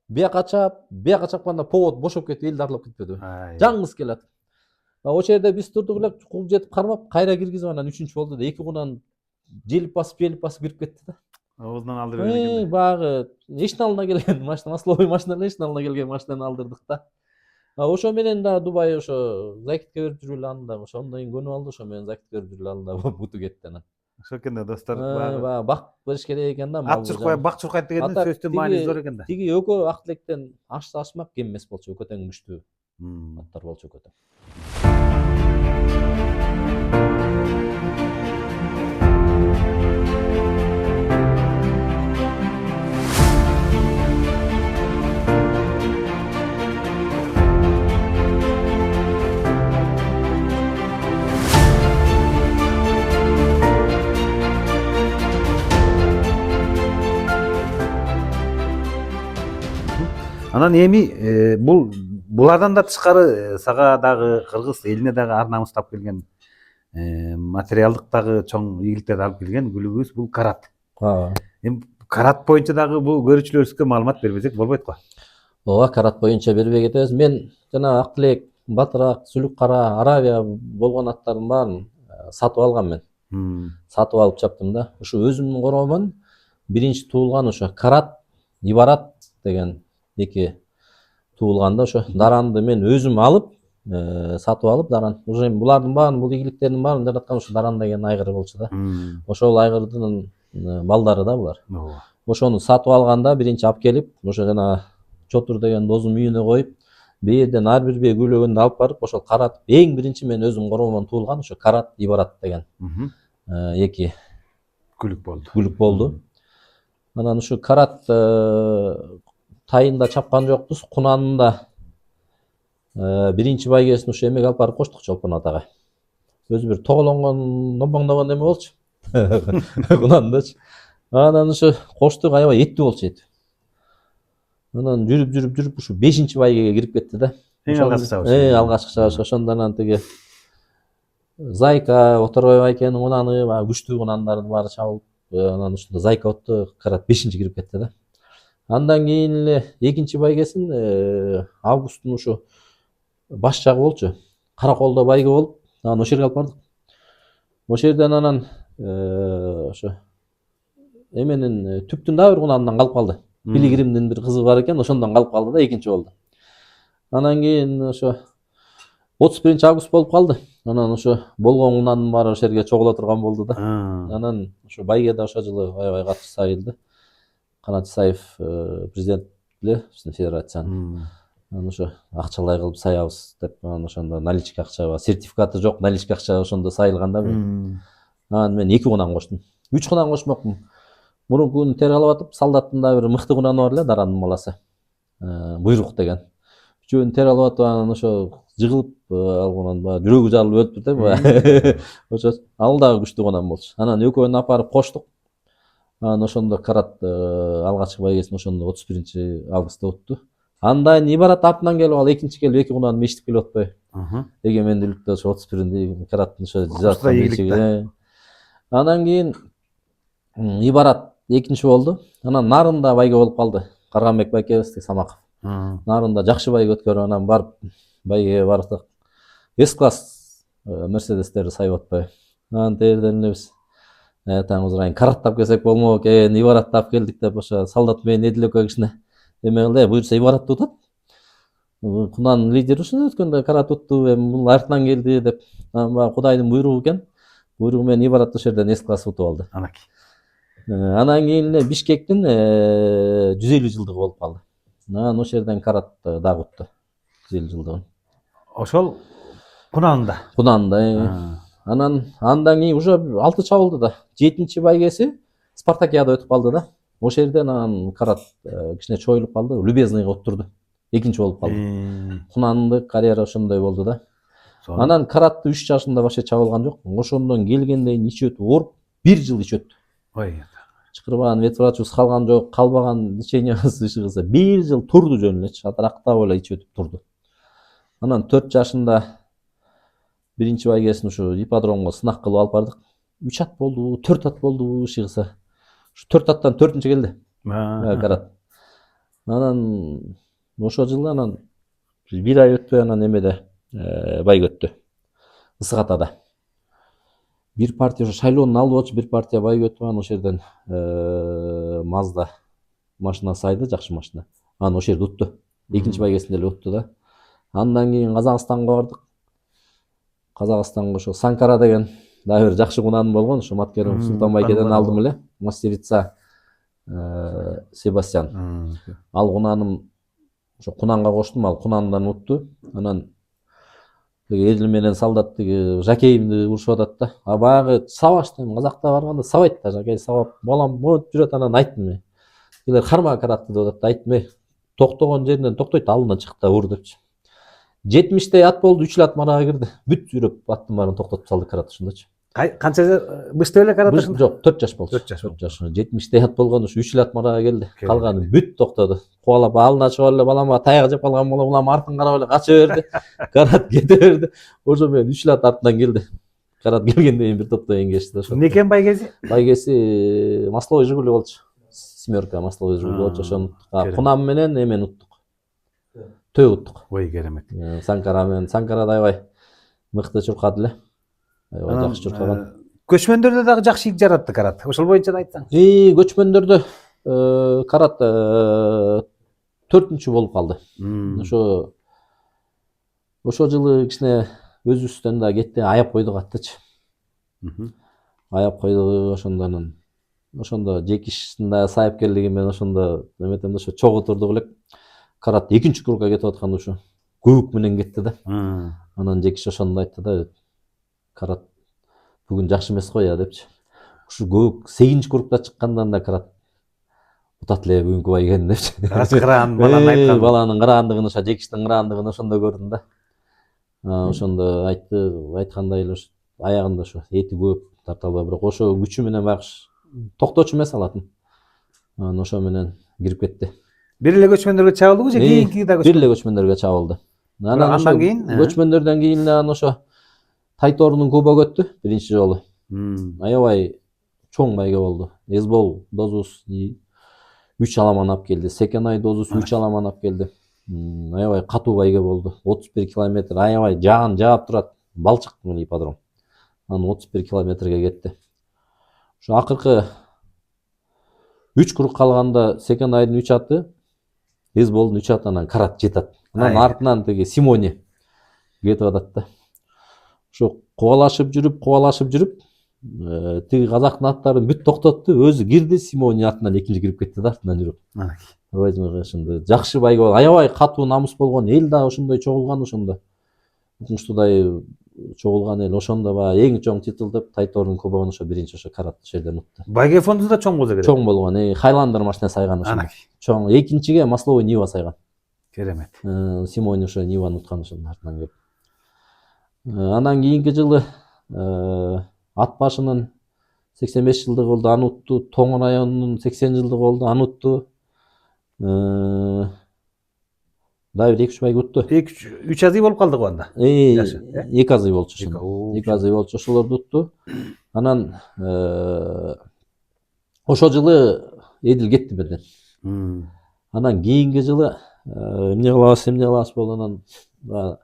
Бияка чапканда повод бошоп кетип, эл дарылап кетпеди. Жаңгыз келат. Ошол жерде биз турдук эле, куп жетип кармап, кайра киргизип анан 3-үнчү болду да. Эки кунан желип басып кирип кетти да. Оозунан алдырып эле. Багы эшин алдына келген машина, масловый машина эле эшин алдына келген машинаны алдырдык да. Ошо менен да Дубай ошо закитке берип жүрүп эле аны да ошондон кийин көнүп алды, ошо менен закитке берип жүрүп эле аны да буту кетти анан. Ошо экен да достор. Бак бериш керек экен да. Ат чуркай, бак чуркайт дегендин сөзтүн мааниси зор экен да. Тиги экөө ак тилектен ашса ашмак, кем эмес болчу, экөө тең күчтүү аттар болчу экөө тең. Анан эми булардан да тышкары сага дагы кыргыз элине дагы ар намыстап келген материалдык дагы чоң ийгиликтерди алып келген гүлүбүз бул карат. Эми карат боюнча дагы бул көрүүчүлөрүбүзгө маалымат бербесек болбойт го. Ооба, карат боюнча бербей кетебиз. Мен жана Ак Тилек, Батыраак, Сүлүк Кара, Аравия болгон аттардын баарын сатып алгам мен. Сатып алып чаптым да. Ушу өзүмдүн коромон биринчи туулган ошо Карат, Ибарат деген эки туулганда ошо даранды мен өзүм алып, сатып алып даран. Уже эми булардын баарын, бул ийгиликтердин баарын жараткан ошо даран деген айгыр болчу да. Ошол айгырдын балдары да булар. Ошону сатып алганда биринчи алып келип, ошо жана Чотур деген досум үйүнө коюп, бээрден ар бир бие күйлөгөндү алып барып, ошол карат эң биринчи мен өзүм коромон туулган ошо Карат, Ибарат деген эки күлүк болду. Анан ушу Карат тайында чапкан жокпуз, Кунанында биринчи байгесин ушу эмеге алып барып коштук Чолпон атага. Өзү бир тоголонгон, номбоңдогон эме болчу. Кунандачы. Анан ушу коштук, аябай эттүү болчу эти. Анан жүрүп ушу 5-чи байгеге кирип кетти да. Эң алгачкы чабыш. Алгачкы чабыш. Ошондон анан тиги Зайка, Оторбай байкенин кунаны, күчтүү кунандардын баары чабылып, анан ушунда Зайка отто Карат 5-чи кирип кетти да. Андан кийин эле 2-чи байгесин августтун ушу баш жагы болчу. Караколдо байге болуп, анан ошол жерге алып бардык. Ошол жерден анан ошо эменин түптүн дагы бир кунанынан калып калды. Пилигримдин бир кызы бар экен, ошондон калып калды да, 2-чи болду. Анан кийин ошо 31 август болуп калды. Анан ошо болгон кунанын баары ошол жерге чогула турган болду да. Анан ошо байге да ошол жылы аябай катуу сайылды. Канат Исаев президент эле биздин федерациянын. Анан ошо акчалай кылып саябыз деп, анан ошондо наличка акча, сертификаты жок наличка акча ошондо сайылганда анан мен 2 кунан коштум. 3 кунан кошмокмун. Мурунку күнү тер алып атып, солдаттын да бир мыкты кунаны бар эле, дарандын баласы. Буйрук деген. Үчөөнү тер алып атып, анан ошо жыгылып алган баягы жүрөгү жарылып өлүптүр да. Ошо ал дагы күчтүү кунан болчу. Анан экөөнү алып барып коштук. Анан ошондо Карат алгачкы байгесин ошондо 31 августта утту. Андан Ибарат артынан келип ал 2-чи келип 2 кунаны мештип келип атпайбы? Эгемендүүлүктө ошо 31-нде Караттын ошо жазаткан. Анан кийин Ибарат 2-чи болду. Анан Нарында байге болуп калды. Карганбек байкебиз, Самаков. Нарында жакшы байге өткөрүп, анан барып байгеге бардык. С-класс Мерседестерди сайып атпайбы? Анан терден эле биз таңыбызрайын Караттап келсек болмок экен, Ибараттап келдик деп ошо солдат менен Эдилекке кичине эме кылды, буюрса Ибаратты утат. Кунанын лидери ушуну өткөндө Карат утту, эми бул артынан келди деп. Анан баягы Кудайдын буйругу экен. Буйругу менен Ибарат ошол жерден С-класс утуп алды. Анан кийин эле Бишкектин 150 жылдыгы болуп калды. Анан ошол жерден Карат дагы утту. 150 жылдыгын. Ошол Кунанында. Анан андан кийин уже 6 чабылды да. 7-чи байгеси Спартакиада өтүп калды да. Ошол жерден анан Карат кичине чоюлуп калды, Любезныйга уттурду. 2-чи болуп калды. Кунандык карьера ошондой болду да. Анан Каратты 3 жашында башка чабылган жок. Ошондон келгенден кийин ич өтүп ооруп 1 жыл ич өттү. Ой. Чыкырбаган ветврачыбыз калган жок, калбаган лечениябыз иши кылса 1 жыл турду жөн эле, шатырактап эле ич өтүп турду. Анан 4 жашында биринчи байгесин ушу ипподромго сынак кылып алып бардык. 3 ат болду, 4 ат болду иши кылса. Ушу 4 аттан 4-нчи келди. Карат. Анан ошол жылы анан 1 ай өтпөй анан эмеде байге өттү. Ысык Атада. Бир партия ошо шайлоонун алды болчу, бир партия байге өтүп, анан ошол жерден Mazda машинасы айды, жакшы машина. Анан ошол жерде утту. 2-чи байгесинде эле утту да. Андан кийин Казакстанга бардык. Казакстанга ошо Санкара деген дагы бир жакшы кунаным болгон, ошо Маткерим Султан байкеден алдым эле. Мастерица Себастьян. Ал кунаным ошо кунанга коштум, ал кунандан утту. Анан Эдил менен солдат тиги Жакейимди урушуп атат да. А баягы сабаштан Казакта барганда сабайт да, Жакей сабап, балам монтип жүрөт, анан айттым мен. Билер карма Каратты деп атат, айттым токтогон жеринен токтойт, алдынан чык да ур депчи. 70 ат болду, 3 ат марага кирди. Бүт жүрөп аттын баарын токтотуп салды Карат ошондочу. Канча бышты эле карат ушунда? Жок, 4 жаш болчу. 4 жаш 4 жаш. 70 ят болгон ушу 3 лат марага келди. Келди. Калганы бүт токтоду. Кубалап алдына чыгып эле балама таяк жеп калган болуп, улам артын карап эле кача берди. Карат кете берди. Ошо менен 3 лат артынан келди. Карат келгенден кийин бир топто эңгешти ошо. Эмне экен байгеси? Байгеси масловый Жигули болчу. Семерка масловый Жигули болчу. Ошону кунам менен эмени уттук. Төө уттук. Ой, керемет. Санкара менен Санкара да аябай мыкты чуркады эле. Аябай жакшы чуркаган. Көчмөндөрдө дагы жакшы ик жаратты карат. Ошол боюнча да айтсаң. Көчмөндөрдө карат 4-чү болуп калды. Ошо жылы кичине өзүбүздөн да кетти, аяп койдук аттычы. Аяп койдук ошондон. Ошондо жекишинде сайыпкерлиги менен ошондо эметем да ошо чогуу турдук элек. Карат 2-чү кругга кетип атканда ушу көбүк менен кетти да. Анан жекиш ошондо айтты да, карат бүгүн жакшы эмес го я депчи. Ушу көбүк 8-чү кругда чыккандан да карат утат эле бүгүнкү байген депчи. Кыран баланын айткан. Баланын кыраандыгын, ошо жекиштин кыраандыгын ошондо көрдүм да. Ошондо айткандай эле ошо аягында ошо эти көп тарталбай, бирок ошо күчү менен байкуш токточу эмес алатын. Анан ошо менен кирип кетти. Бир эле көчмөндөргө чабылдыбы же кийинки да Бир эле көчмөндөргө чабылды. Андан кийин көчмөндөрдөн кийин анан ошо Тайторунун кубогу өттү биринчи жолу. Аябай чоң байге болду. Эсбол дозус 3 аламан алып келди. Секенай дозус 3 аламан алып келди. Аябай катуу байге болду. 31 километр аябай жаан жаап турат. Балчык менен ипподром. Анан 31 километрге кетти. Ошо акыркы 3 круг калганда Секенайдын 3 аты, Эсболдун 3 атынан карат жетат. Анан артынан тиги Симони кетип атат да. Ошо кубалашып жүрүп, тиги казактын аттарын бүт токтотту, өзү кирди, Симони артынан экинчи кирип кетти да, артынан жүрүп. Ошондо жакшы байге болду, аябай катуу намус болгон, эл да ошондой чогулган ошондо. Укмуштуудай чогулган эл, ошондо баягы эң чоң титул деп Тайторунун кубогун ошо биринчи ошо карат ошол жерден утту. Байге фонду да чоң болсо керек. Чоң болгон, Хайландер машина сайган ошо. Чоң, экинчиге масловый Нива сайган. Керемет. Симони ошо Ниваны уткан ошондун артынан келип. Анан кийинки жылы ат башынын 85 жылдыгы болду, аны утту. Тоң районунун 80 жылдыгы болду, аны утту. Дагы бир 2-3 байга утту. 3 азый болуп калды го анда. 2 азый болчу ошондо. 2 азый болчу, ошолорду утту. Анан ошол жылы Эдил кетти бирден. Анан кийинки жылы эмне кылабыз болду. Анан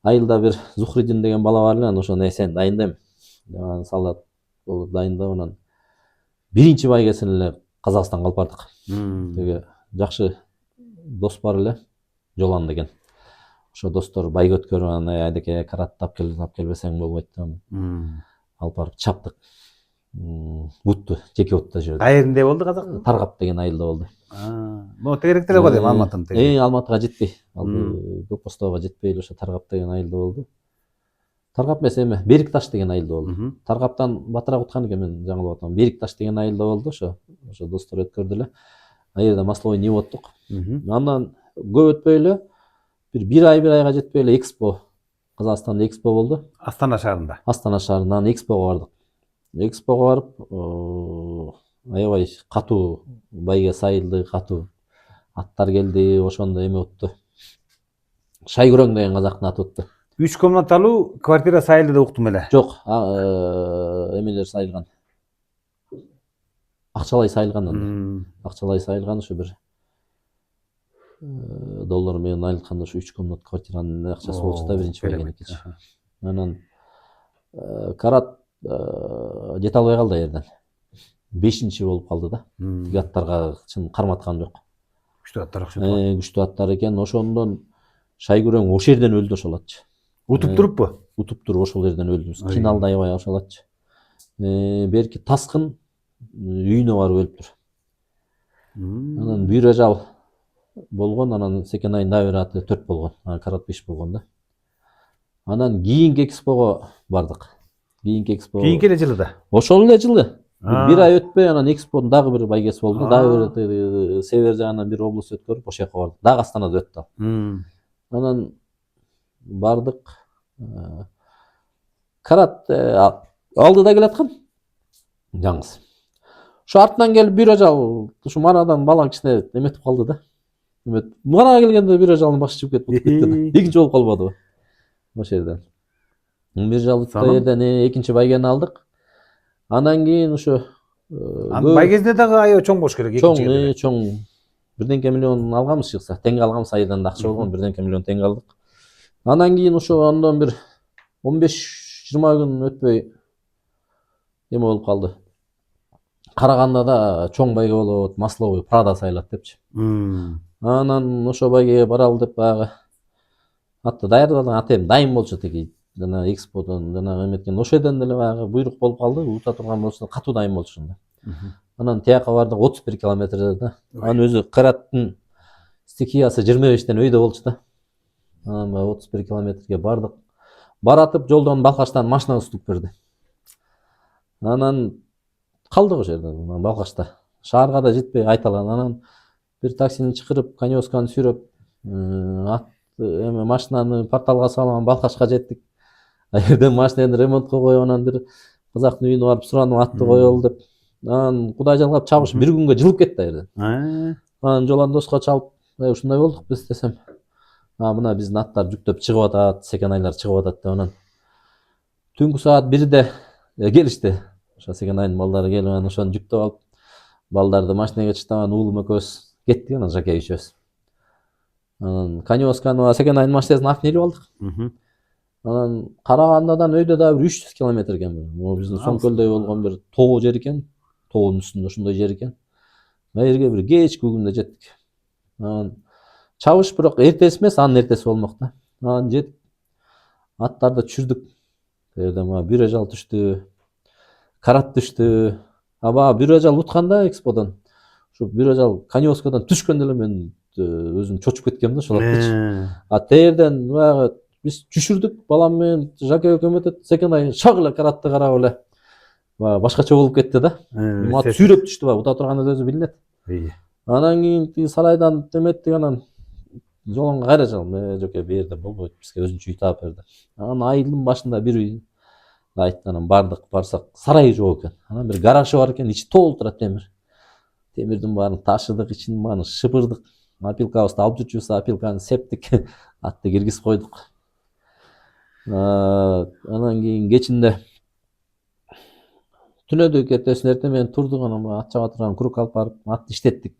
айылда бир Зухридин деген бала бар эле, анан ошону сен дайындайм. Анан солдат болуп дайындап, анан биринчи байгесин эле Казакстанга алып бардык. Теге жакшы дос бар эле, Жолан деген. Ошо достор байге өткөрүп, анан айдеке каратты алып келбесең болбойт да. Алып барып чаптык. Утту, жеке утта жүрдү. Кайеринде болду казак? Таргап деген айылда болду. Могу тегеректе эле го дейм, Алматынын тегерек. Алматыга жетпей, Көк Бостоого жетпей эле ошо Таргап деген айылда болду. Таргап эмес эме, Берик таш деген айылда болду. Таргаптан батыраак уткан экен, мен жаңылып атам. Берик таш деген айылда болду ошо достор өткөрдү эле. Ал жерде масловый Нива уттук. Андан көп өтпөй эле бир айга жетпей эле Экспо, Казакстанда Экспо болду. Астана шаарында. Астана шаарынан Экспого бардык. Экспого барып, аябай катуу байге сайылды, катуу аттар келди, ошондо эме утту. Шайгүрөң деген казактын аты утту. 3 комнаталуу квартира сайылды деп уктум эле. Жок, эмелер сайылган. Акчалай сайылган анда. Акчалай сайылган ошо бир доллар менен айылтканда ошо 3 комнат квартиранын акчасы болчу да, биринчи байгеники. Анан карат жете албай калды жерден. 5-чи болуп калды да. Тиги аттарга чын карматкан жок. Күчтүү аттар окшойт. Күчтүү аттар экен. Ошондон Шайгүрөң ошол жерден өлдү ошол атчы. Утуп туруппу? Утуп туруп ошол жерден өлдү. Кыйналды аябай ошол атчы. Берки таскын үйүнө барып өлүптүр. Анан бүйрө жал болгон, анан Секенайдын дагы бир аты 4 болгон. Анан карат 5 болгон да. Анан кийинки Экспого бардык. Кийинки эле жылы да. Ошол эле жылы. Бир ай өтпөй анан Экспонун дагы бир байгеси болду. Дагы бир север жагынан бир область өткөрүп ошол жака бардык. Дагы Астанада өттү. Анан бардык. Карат алдыда келаткан жаңысы. Ушу артынан келип бир ажал ушу манадан бала кичине эметип калды да. Мана келгенде бир ажалын башы чыгып кетип кетти. Экинчи болуп калбадыбы ошол жерден. Бир жалгы жерден экинчи байгени алдык. Андан кийин ошо бай кезинде дагы аябай чоң болуш керек. Чоң бирденке миллион алганбыз чыкса, теңге алганбыз, айдан да акча болгон, бирденке миллион теңге алдык. Андан кийин ошо андан бир 15-20 күн өтпөй эме болуп калды. Караганда да чоң байге болот, Масловый Прада сайлат депчи. Анан ошо байгеге баралы деп баягы атты даярдадым, атем дайым болчу тиги жана эксподон жана эметкен. Ошол жерден деле баягы буйрук болуп калды, ута турган болсо катуу дайым болчу ошондо. Анан тияка бардык 31 километрде да. Анын өзү Кыраттын стихиясы 25тен өйдө болчу да. Анан 31 километрге бардык. Баратып жолдон Балкаштан машина уступ берди. Анан калдык ошол жерде Балкашта. Шаарга да жетпей айталган. Анан бир таксини чакырып, Конёсканы сүйрөп, машинаны порталга салып Балкашка жеттик. А жерден машинаны ремонтко коюп, анан бир казактын үйүнө барып суранып атты коелу деп. Анан Кудай жалгап чабыш бир күнгө жылып кетти а жерден. Анан Жоландоско чалып, ушундай болдук биз десем. Мына биздин аттар жүктөп чыгып атат, секенайлар чыгып атат деп. Анан түнкү саат 1-де келишти. Ошо секенайдын балдары келип, анан ошону жүктөп алып, балдарды машинага чыштап, уулум экөөбүз кеттик, анан Жаке үчөөбүз. Анан Конёсканы секенайдын машинасына артын илип алдык. Анан Карагандадан өйдө да бир 300 километр экен. Могу биздин Соңкөлдөй болгон бир тоо жер экен. Тоонун үстүндө ошондой жер экен. Ал жерге бир кечки күндө жеттик. Анан чабыш бирок эртеси эмес, анын эртеси болмок да. Анан жетип аттарды түшүрдүк. Жерден бир ажал түштү. Карат түштү. Баягы бир ажал утканда эксподон. Ушу бир ажал Конёскадан түшкөндө эле мен өзүм чочуп кеткем да ошол вакытчы. Терден баягы биз түшүрдүк, балам менен Жаке экөөм өтөт, секенай шак эле каратты карап эле башкача болуп кетти да. Ат сүйрөп түштү, баягы ута турганда өзү билинет. Анан кийин тиги сарайдан теметтик, анан жолонго кайра жалам, Жаке бу жерде болбойт, бизге өзүнчө үй таап берди. Анан айылдын башында бир үй айтты, анан барсак сарай жок экен. Анан бир гаражы бар экен, ичи толтура темир. Темирдин баарын ташыдык, ичинин баарын шыпырдык. Опилкабызды алып жүрчүбүз, опилканы септик, атты киргизип койдук. Анан кийин кечинде түнөдүк, эртесин эртең менен турдук, анан ат чаба турган круг алып барып атты иштеттик.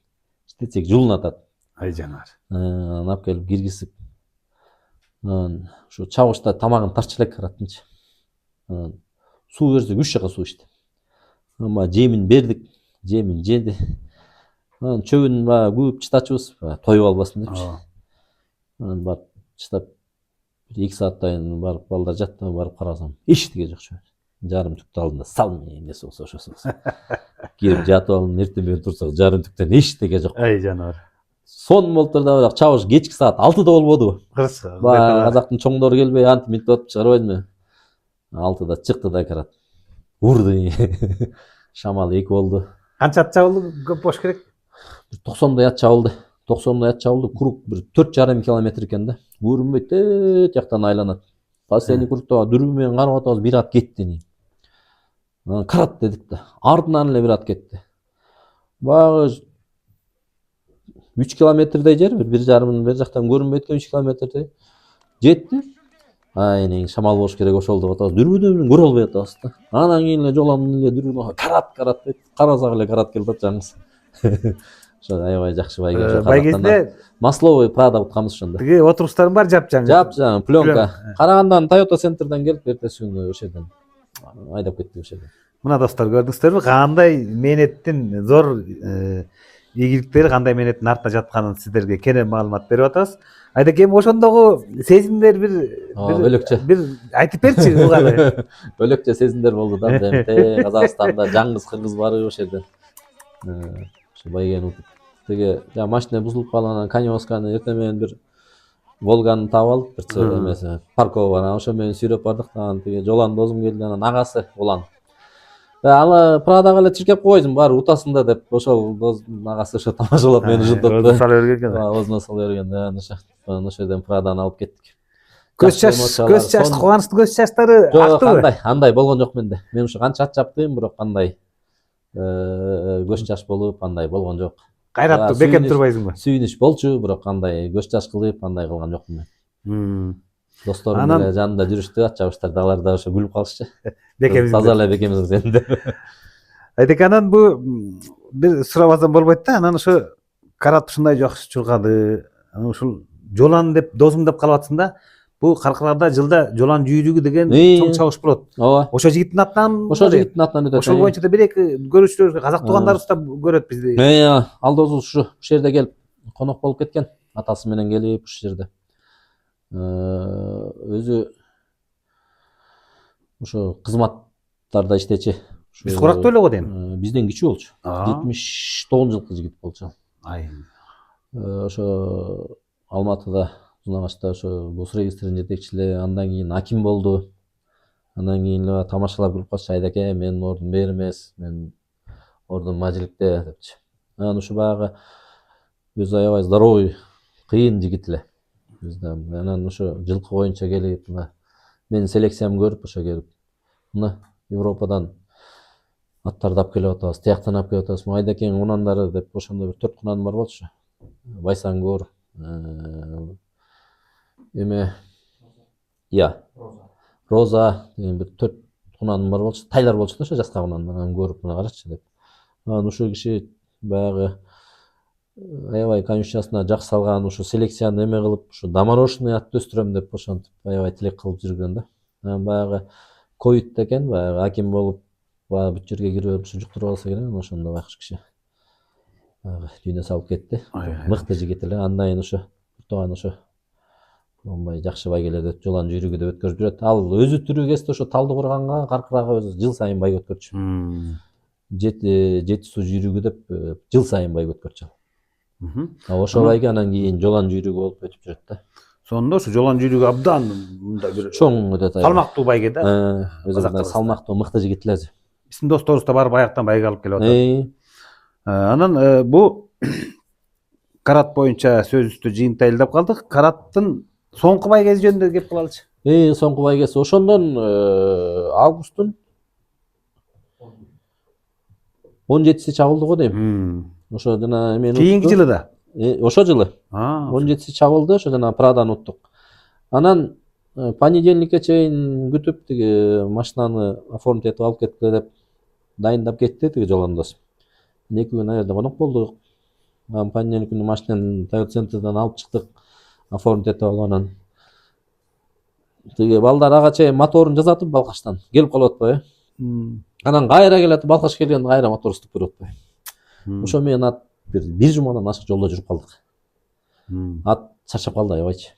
Иштетсек жуулунат. Ай жанар. Анан алып келип киргизип. Анан ушу чабышта тамагын тартчу элек караттынчы. Анан суу берсек 3 жака суу ичти. Анан жемин бердик, жемин жеди. Анан чөбүн күүп чытачыбыз, тоюп албасын депчи. Анан барып чытап 1-2 сааттан барып балдар жатты, барып карасам, эчтеге жок чөбүн. Жарым түктү алдында сал эмнеси болсо ошосу. Кирип жатып алып эртең менен турсак, жарым түктөн эчтеге жок. Ай жанар. Сон молторда бирок чабыш кечки саат 6да болбодубу? Казактын чоңдору келбей антип минтип атып чыгарбайдымы? 6да чыкты да карат. Урду. Шамал 2 болду. Канча ат чабылды? Көп болуш керек. 90дай ат чабылды. 90дай ат чабылды. Круг бир 4,5 километр экен да. Көрүнбөйт, жактан айланат. Последний кругта дүрбү менен карап атабыз, бир ат кетти. Карат дедик да. Артынан эле бир ат кетти. Баягы 3 километрдей жер, бир жарымын бер жактан көрүнбөйт экен, 3 километрдей жетти. Айнең шамал болуш керек ошол деп атабыз. Дүрбүдөн көрө албай атабыз да. Анан кийин эле жолондун эле дүрбүнө карат деп карасак эле карат келип атат жаңыз. Ошо аябай жакшы байге ошо. Байгезде Масловый Прада утканбыз ошондо. Тиги отургучтарың бар жапжаң. Жапжаң, пленка. Карагандан Toyota центрден келип эртеси күнү ошол жерден айдап кеттик ошол жерден. Мына достор, көрдүңүздөрбү кандай мээнеттин зор ийгиликтери, кандай мээнеттин артында жатканын сиздерге кенен маалымат берип атабыз. Айдакем, ошондогу сезимдер бир айтып берчи угалы. Бөлөкчө сезимдер болду да. МТ Казакстанда жаңгыз кыргыз барып ошол жерден. Ошо байгени утуп. Тиги машина бузулуп калган, Конёсканы эртең менен бир Волганы таап алдык, бир эмеси, паркова бар. Ошо менен сүйрөп бардык. Анан тиги Жолан досум келди, анан агасы Улан. Аны Прадага эле тиркеп койсун, баары утасында деп, ошол досумдун агасы ошо тамашалап мени жынтып. Сала берген. Өзүнө сала берген. Ошол жерден Праданы алып кеттик. көз жаш кубанычтуу көз жаштары жок, актыбы? андай болгон жок менде. Мен ушу канча ат чаптым, бирок андай көз жаш болуп андай болгон жок. Кайраттуу бекем турбайсыңбы? Сүйүнүч болчу, бирок андай көз жаш кылып андай кылган жокмун мен. Досторум эле жанымда жүрүштү, ат чабыштырды, алар да ошо күлүп калышчу. Бекемиз. Таза эле бекемиз эми деп. Айтек анан бу бир сурабасам болбойт да, анан ошо карат ушундай жакшы чуркады. Анан ушул жолан деп досуң деп калып атсың да. Бу Каркарада жылда жолан жүйрүгү деген чоң чабыш болот. Ооба. Ошо жигиттин атынан. Ошо жигиттин атынан өтөт. Ошол боюнча да бир эки көрүүчүлөр, казак туугандарыбыз да көрөт бизди. Алдоозубуз ушу жерде келип конок болуп кеткен. Атасы менен келип ушул жерде. Өзү ошо кызматтарда иштечи. Биз курактуу эле го дейм. Бизден кичүү болчу. 79 жылкы жигит болчу. Ошо Алматыда, Узунагачта ошо бус регистрдин жетекчилиги, андан кийин аким болду. Андан кийин эле тамашалап күлүп калчу, айдаке, менин ордум бери эмес, менин ордум Мажиликте депчи. Анан ушу баягы өзү аябай здоровый, кыйын жигит эле. Анан ошо жылкы боюнча келип, менин селекциямды көрүп ошо келип, мына Европадан аттарды алып келип атабыз, тияктан алып келип атабыз. Айдакең унандары деп ошондо бир 4 кунаным бар болчу. Байсангор, эме Роза деген бир 4 кунаным бар болчу. Тайлар болчу да ошо жаска кунандар. Анан көрүп, мына карачы деп. Анан ушул киши баягы аябай конюшнясына жакшы салган, ушу селекцияны эме кылып, ушу доморошный ат өстүрөм деп ошентип аябай тилек кылып жүргөн да. Анан баягы ковид экен, баягы аким болуп, баягы бүт жерге кирип ушу жуктуруп алса керек, анан ошондо байкуш киши баягы дүйнө салып кетти. Мыкты жигит эле. Андан кийин ошо Турган ошо Омбай жакшы байгелерди жолан жүйрүгү деп өткөрүп жүрөт. Ал өзү тирүү кезде ошо талды курганга, Каркарага өзү жыл сайын байга өткөрчү. Жети суу жүйрүгү деп жыл сайын байга өткөрчү. Ошо байга анан кийин жолан жүйрүгү болуп өтүп жүрөт да. Сонда ошо жолан жүйрүгү абдан мындай бир чоң өтөт. Салмактуу байге да. Өзү салмактуу, мыкты жигит эле. Биздин досторубуз да барып аяктан байга алып келип атат. Анан бу карат боюнча сөзүбүздү жыйынтайлап калдык. Караттын соңку байгеси жөнүндө кеп калалычы. Соңку байгеси ошондон августтун 17-си чабылды го дейм. Ошо жана эмен кийинки жылы да. Ошо жылы 17-си чабылды, ошо жана Прадан уттук. Анан понедельникке чейин күтүп, тиги машинаны оформить этип алып кеткиле деп дайындап кетти тиги жолондос. 2 күн аерде конок болдук. Анан понедельник күнү машинаны Toyota центрден алып чыктык, оформить этип алып, анан тиги балдар ага чейин моторун жасатып Балкаштан келип калып атпайбы. Анан кайра келет, Балкаш келгенде кайра мотор ыстып көрүп атпайбы. Ошо менен ат бир жумадан ашык жолдо жүрүп калдык. Ат чарчап калды аябайчы.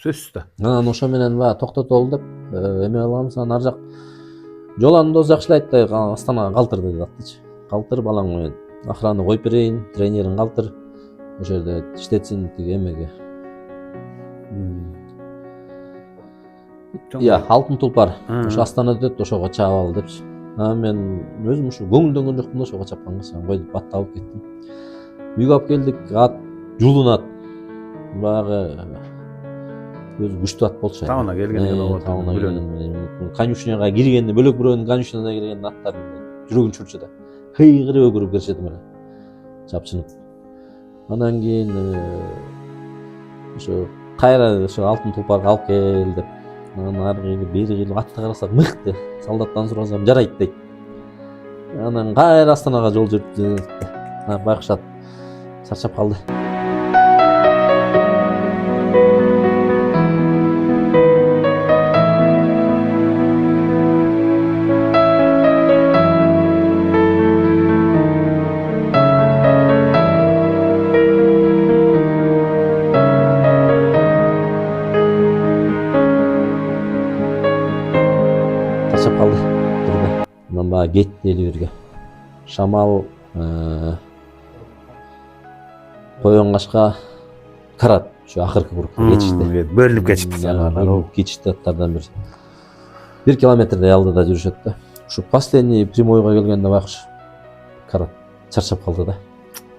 Сөзсүз да. Анан ошо менен баягы токтотолу деп эме кыламыз, анан ар жак жолан дос жакшылайт да, Астанага калтыр деди аттычы. Калтыр балаң менен охрана коюп берейин, тренерин калтыр. Ошо жерде иштетсин тиги эмеге. Алтын тулпар. Ошо Астанада өтөт, ошого чаап ал депчи. Анан мен өзүм ушу көңүлдөнгөн жокмун да ошого чапканга, сен кой деп атты алып кеттим. Үйгө алып келдик, ат жулунат. Баягы өзү күчтүү ат болчу. Табына келгенде конюшняга киргенде, бөлөк бирөөнүн конюшнясына киргенде аттар жүрөгүн чурчу да. Кыйгырып өгүрүп беришет эле. Чапчынып. Андан кийин ошо кайра ошо алтын тулпарга алып кел деп. Анан ары кыйылып, бери кыйылып, атты карасак мыкты. Солдаттан сурасам жарайт дейт. Анан кайра Астанага жол жүрүп, байкуш ат чарчап калды. Кетти эли бирге. Шамал койгон кашка карат ушу акыркы группа кетишти. Бөлүнүп кетишти. Кетишти аттардан бир 1 километрдей алдыда жүрүшөт да. Ушу последний прямойго келгенде байкуш карат чарчап калды да.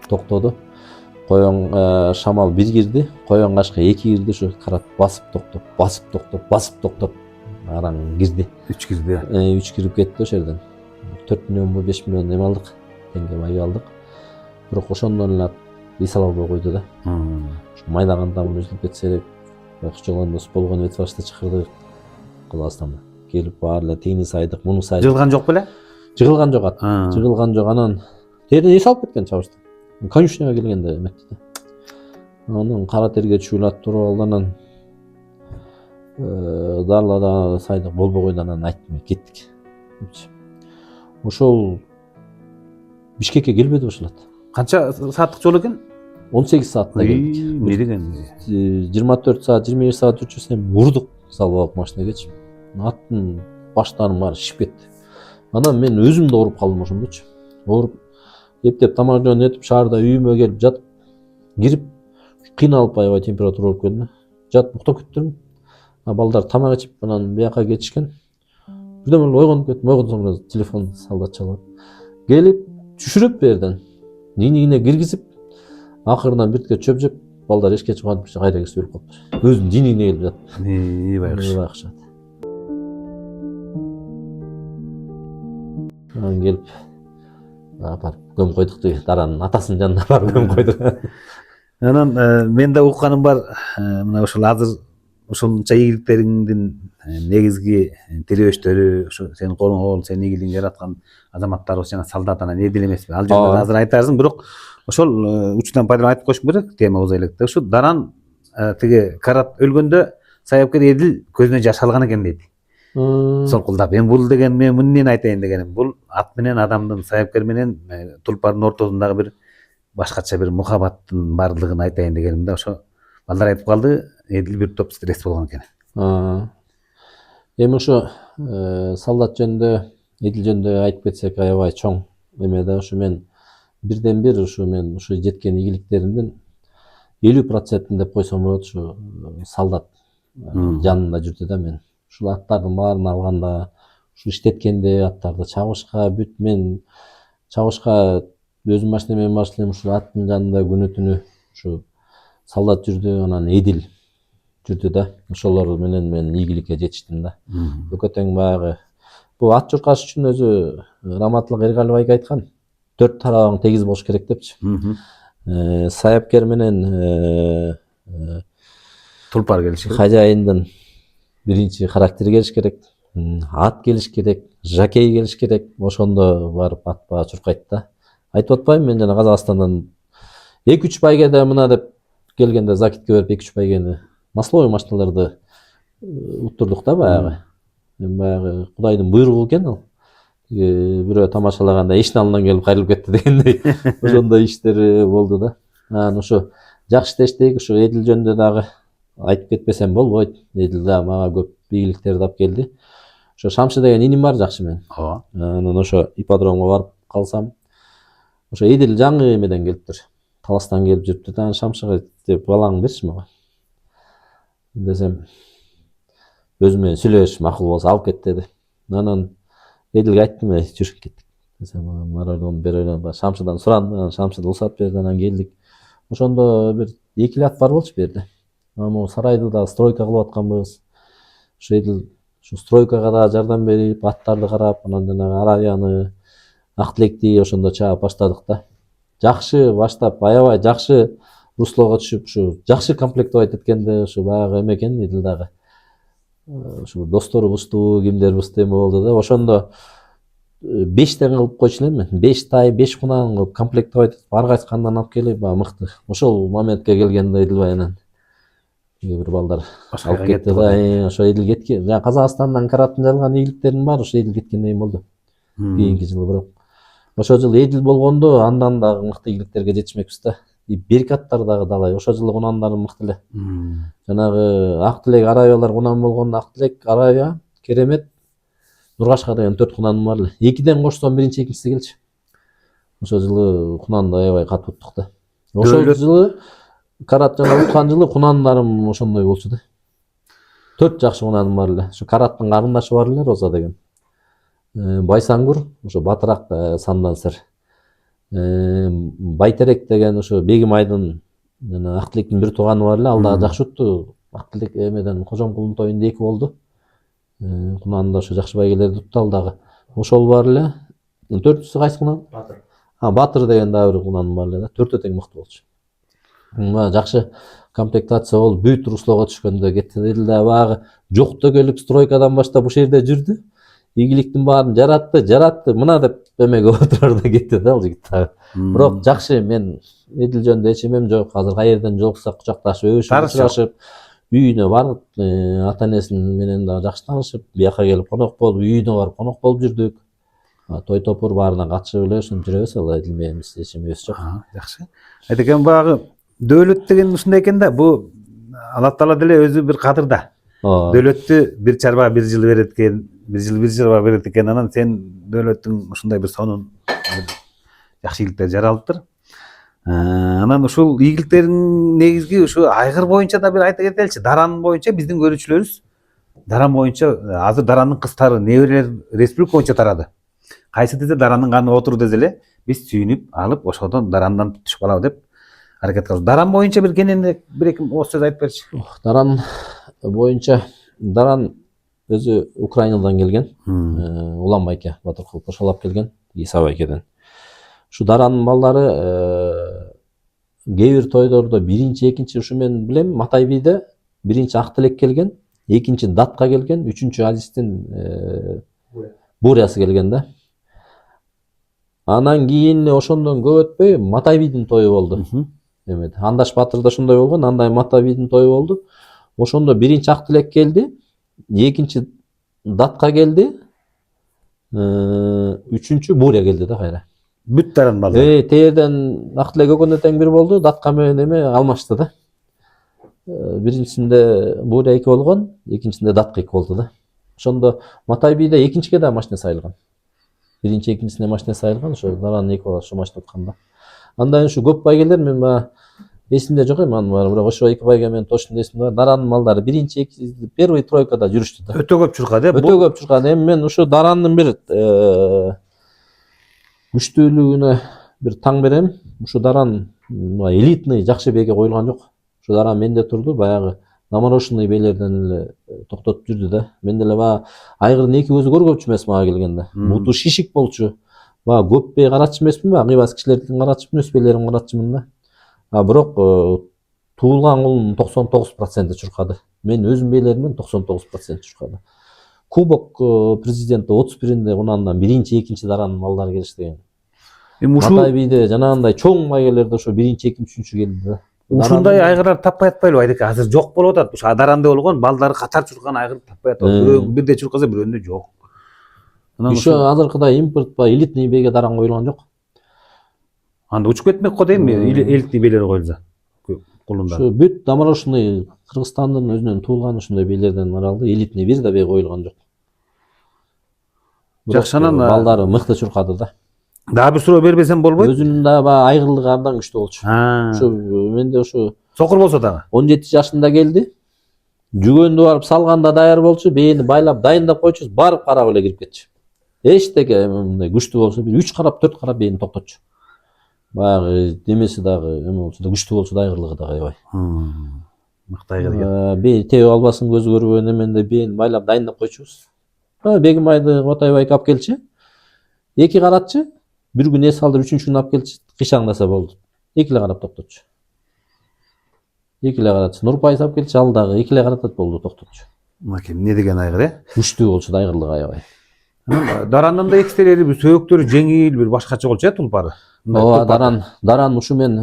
Токтоду. Коён шамал 1 кирди, коён кашка 2 кирди, ушу карат басып токтоп араң кирди. 3 кирди. 3 кирип кетти ошол жерден. 4 миллионбу 5 миллион эме алдык, теңге майы алдык. Бирок ошондон эле эс ала албай койду да. Ушу майлаган тамыр үзүлүп кетсе элек, жогондо болгон эт башта чакырдык Кыргызстанга. Келип баары эле тигини сайдык, муну сайдык. Жылган жок беле? Жыгылган жок ат. Жыгылган жок. Анан терден эс алып кеткен чабыштан. Конюшняга келгенде эметти да. Анан кара терге чуулап туруп алды, анан дарылада сайдык болбой койду, анан айттым кеттик. Ошол Бишкекке келбеди ошол ат. Канча сааттык жол экен? 18 саатта келдик. Не деген? 24 саат, 25 саат жүрсөм урдук салып машинагечи. Аттын баштарын баары шишип кетти. Анан мен өзүм да ооруп калдым ошондочу. Ооруп, эптеп тамак жөнүн этип шаарда үйүмө келип жатып, кирип кыйналып аябай температура болуп келди. Жатып уктап кеттим. Балдар тамак ичип анан бияка кетишкен. Бирден эле ойгонуп кеттим. Ойгонсом телефон солдат чалып. Келип түшүрүп берден. Динигине киргизип, акырынан биртке чөп жеп, балдар эшикке чыгып кайра кесип өлүп калыптыр. Өзүнүн динигине келип жатып. Байкуш. Анан келип барып көмүп койдук деги даранын атасынын жанына барып көмүп койдук. Анан мен да укканым бар, мына ошол азыр ошонча ийгиликтериңдин негизги тирөөчтөрү ошо сенин колуңа кол, сенин ийгилигиңди жараткан азаматтарыбыз жана солдат анан эдил эмеспи? Ал жерде азыр айтарсың, бирок ошол учурдан пайдаланып айтып коюшум керек, темабыз элек да. Ушу Даран тиги Карат өлгөндө Саяпкер Эдил көзүнөн жаш алган экен дейт. Солкулдап, мен бул деген, мен эмнени айтайын дегеним, бул ат менен адамдын, Саяпкер менен Тулпардын ортосундагы бир башкача бир мухабаттын бардыгын айтайын дегеним да. Ошо балдар айтып калды, Эдил бир топ стресс болгон экен. Эми ошо солдат жөнүндө, Эдил жөнүндө айтып кетсек аябай чоң эме да. Ушу мен бирден бир ушу мен ушу жеткен ийгиликтеримдин 50% деп койсом болот, ушу солдат жанында жүрдү да. Мен ушул аттардын баарын алганда, ушу иштеткенде, аттарды чабышка бүт мен чабышка өзүм машина менен барчу элем, ушул аттын жанында күнү түнү ушу солдат жүрдү, анан Эдил жүрдү да. Ошолор менен мен ийгиликке жетиштим да. Өкөтөң баягы бул ат журкаш үчүн өзү Раматылык Эргалиев айга айткан, 4 тарабың тегиз болуш керек депчи. Саяпкер менен Тулпар келиш керек. Хажайындын биринчи характери келиш керек, ат келиш керек, жакей келиш керек. Ошондо барып ат баа чуркайт да. Айтып атпайбы, мен жана Казакстандан 2-3 байгеде мына деп келгенде закитке берип 2-3 байгени масловый машиналарды уттурдук да баягы. Мен баягы Кудайдын буйругу экен ал. Бирөө тамашалаганда эшин алдынан келип кайрылып кетти дегендей ошондой иштер болду да. Анан ошо жакшы иштештик, ошо Эдил жөнүндө дагы айтып кетпесем болбойт. Эдил да мага көп ийгиликтерди алып келди. Ошо Шамшы деген иним бар, жакшы мен. Ооба. Анан ошо ипподромго барып калсам, ошо Эдил жаңы эмеден келиптир. Таластан келип жүрүптүр да. Шамшыга деп балаңды берчи мага десем, өзүм менен сүйлөш макул болсо алып кет деди. Анан Эдилге айттым, жүр кеттик десем, мародон береле Шамшыдан сурандым, Шамшы уруксат берди, анан келдик. Ошондо бир 2 ат бар болчу берди. Могу сарайды да стройка кылып атканбыз. Ошо Эдил ушу стройкага да жардам берип, аттарды карап, анан жанагы Аравияны, Актилекти ошондо чаап баштадык да. Жакшы баштап, аябай жакшы руслого түшүп, ушу жакшы комплектовать эткенде ушу баягы эме экен Эдил дагы. Ушу досторубузду, кимдерибизди эме болду да. Ошондо 5тен кылып койчу элем мен. 5 тай, 5 кунан кылып комплектовать этип, ар кайсы кандан алып келип, мыкты. Ошол моментке келгенде Эдилбай анан бир балдар алып кетти да. Ошо Эдил кеткен. Жана Казакстандан Караттын жалган ийгиликтердин баары ошо Эдил кеткенден кийин болду. Кийинки жылы бирок. Ошол жылы Эдил болгондо андан дагы мыкты ийгиликтерге жетишмекпиз да. Беркаттар дагы далай. Ошол жылы кунандары мыкты эле. Жанагы Актилек, Аравиялар кунан болгондо Актилек, Аравия, Керемет, Нургашка деген 4 кунаным бар эле. 2ден кошсом биринчи, экинчиси келчү. Ошол жылы кунанды аябай катуу уттук да. Ошол жылы Карат жана уткан жылы кунандарым ошондой болчу да. 4 жакшы кунаным бар эле. Ошо Караттын карындашы бар эле, Роза деген. Байсангур, ошо батыраак да, сандан сыр. Байтерек деген ошо Бегимайдын Актилектин бир тууганы бар эле, ал дагы жакшы утту. Актилек эмеден Кожомкулдун тоюнда 2 болду. Кунанында ошо жакшы байгелерди утту, ал дагы. Ошол бар эле. Төртүнчүсү кайсы кунан? Батыр. Батыр деген дагы бир кунан бар эле да. Төртөө тең мыкты болчу. Жакшы комплектация болуп, бүт руслого түшкөндө кетти эле да, баягы жокто келип стройкадан баштап ушул жерде жүрдү. Ийгиликтин баарын жаратты, мына деп эмеге отурарда кетти да ал жигит дагы. Бирок жакшы, мен Эдил жөнүндө эч эмем жок. Азыр кай жерден жолуксак кучакташып, өбүшүп, учурашып, үйүнө барып, ата энеси менен дагы жакшы таанышып, бияка келип конок болуп, үйүнө барып конок болуп жүрдүк. Той топур баарына катышып эле ушинтип жүрөбүз, ал Эдил менен биз эч эмебиз жок. Жакшы. Эдекен баягы дөөлөт деген ушундай экен да, бу Алла Таала деле өзү бир кадырда. Дөөлөттү бир чарба бир жыл берет экен, бир чарба берет экен, анан сен дөөлөттүң ушундай бир сонун жакшы ийгиликтер жаралыптыр. Анан ушул ийгиликтердин негизги ушу айгыр боюнча да бир айта кетеличи. Даран боюнча биздин көрүүчүлөрүбүз Даран боюнча азыр Дарандын кыздары, неберелер республика боюнча тарады. Кайсы десе Дарандын каны отур десе эле биз сүйүнүп алып ошодон Дарандан түшүп калалы деп аракет кылабыз. Даран боюнча бир кенен бир эки ооз сөз айтып берчи. Даран боюнча, Даран өзү Украинадан келген, Улан байке Батыркулов кошолоп келген, Иса байкеден. Ушу Дарандын балдары кээ бир тойлордо биринчи, экинчи, ушу мен билем, Матай бийде биринчи Актилек келген, экинчи Датка келген, үчүнчү Азиздин бурясы келген да. Анан кийин ошондон көп өтпөй Матай бийдин тою болду. Андаш Батырда ошондой болгон, андай Матай бийдин тою болду. Ошондо биринчи Актилек келди, экинчи Датка келди, үчүнчү Буря келди да кайра. Бүт Даран балдары. Тээрден Актилек экөөнө тең бир болду, Датка менен эме алмашты да. Биринчисинде Буря 2 болгон, экинчисинде Датка 2 болду да. Ошондо Матай бийде экинчиге да машина сайылган. Биринчи, экинчисине машина сайылган, ошо Даран 2 болот, ошо машина утканда. Андан ушу көп байгелер мен баягы эсимде жок эми анын баары, бирок ошо 2 байге менен точно эсимде бар. Дарандын малдары биринчи, первый тройкада жүрүштү да. Өтө көп чуркады. Өтө көп чуркады. Эми мен ушу Дарандын бир күчтүүлүгүнө бир таң берем. Ушу Даран элитный жакшы бээге коюлган жок. Ушу Даран менде турду, баягы наморошный бээлерден эле токтотуп жүрдү да. Мен деле баягы айгырдын эки көзү көргөпчү эмес мага келгенде. Буту шишик болчу. Баягы көп бээ каратчы эмесмин, баягы кыйбас кишилердин каратчымын, өз бээлерин каратчымын да. Бирок туулган кулунун 99% чуркады. Мен өзүм бээлеримден 99% чуркады. Кубок президенти 31-inde кунандан биринчи, экинчи Дарандын балдары келишти деген. Матай бийде жанагындай чоң байгелерде ошо биринчи, экинчи, үчүнчү келди да. Ушундай айгырлар таппай атпайлыбы айдеке? Азыр жок болуп атат. Ушу Даранда болгон балдары катар чуркан айгыр таппай атат. Бирөө бирде чуркаса бирөөндө жок. Ошо азыркыдай импорт ба элитный бээге Даран коюлган жок. Анда учуп кетмек го дейм, элитный бээлер коюлса. Кулундар. Ушу бүт доморошный Кыргызстандын өзүнөн туулган ушундай бээлерден аралды элитный бир да бээ коюлган жок. Жакшы, анан балдары мыкты чуркады да. Дагы бир суроо бербесем болбойт? Өзүнүн да баягы айгырлыгы абдан күчтүү болчу. Ушу менде ушу сокур болсо дагы 17 жашында келди. Жүгөндү барып салганда даяр болчу, бээни байлап дайындап койчубуз, барып карап эле кирип кетчү. Эчтеке мындай күчтүү болсо бир 3 карап, 4 карап бээни токтотчу. Баягы демеси дагы эме болчу да, күчтүү болчу да, айгырлыгы дагы аябай. Мыкты айгыр экен. Бээ тебип албасын көзү көрбөгөн эменде бээни байлап дайындап койчубуз. Бегимайды Батайбайга алып келчи. 2 каратчы. Bir gün es aldır, 3. gün alıp gelçi, kışаңдаса болду. Экиле карап токтотчу. Экиле каратчы. Нурпай алып келчи, ал дагы экиле каратат болду, токтотчу. Мына эмне деген айгыр, Күчтүү болчу да, айгырлыгы аябай. Дарандын да экстелери, бир сөөктөрү жеңил, бир башкача болчу тулпары. Даран ушу мен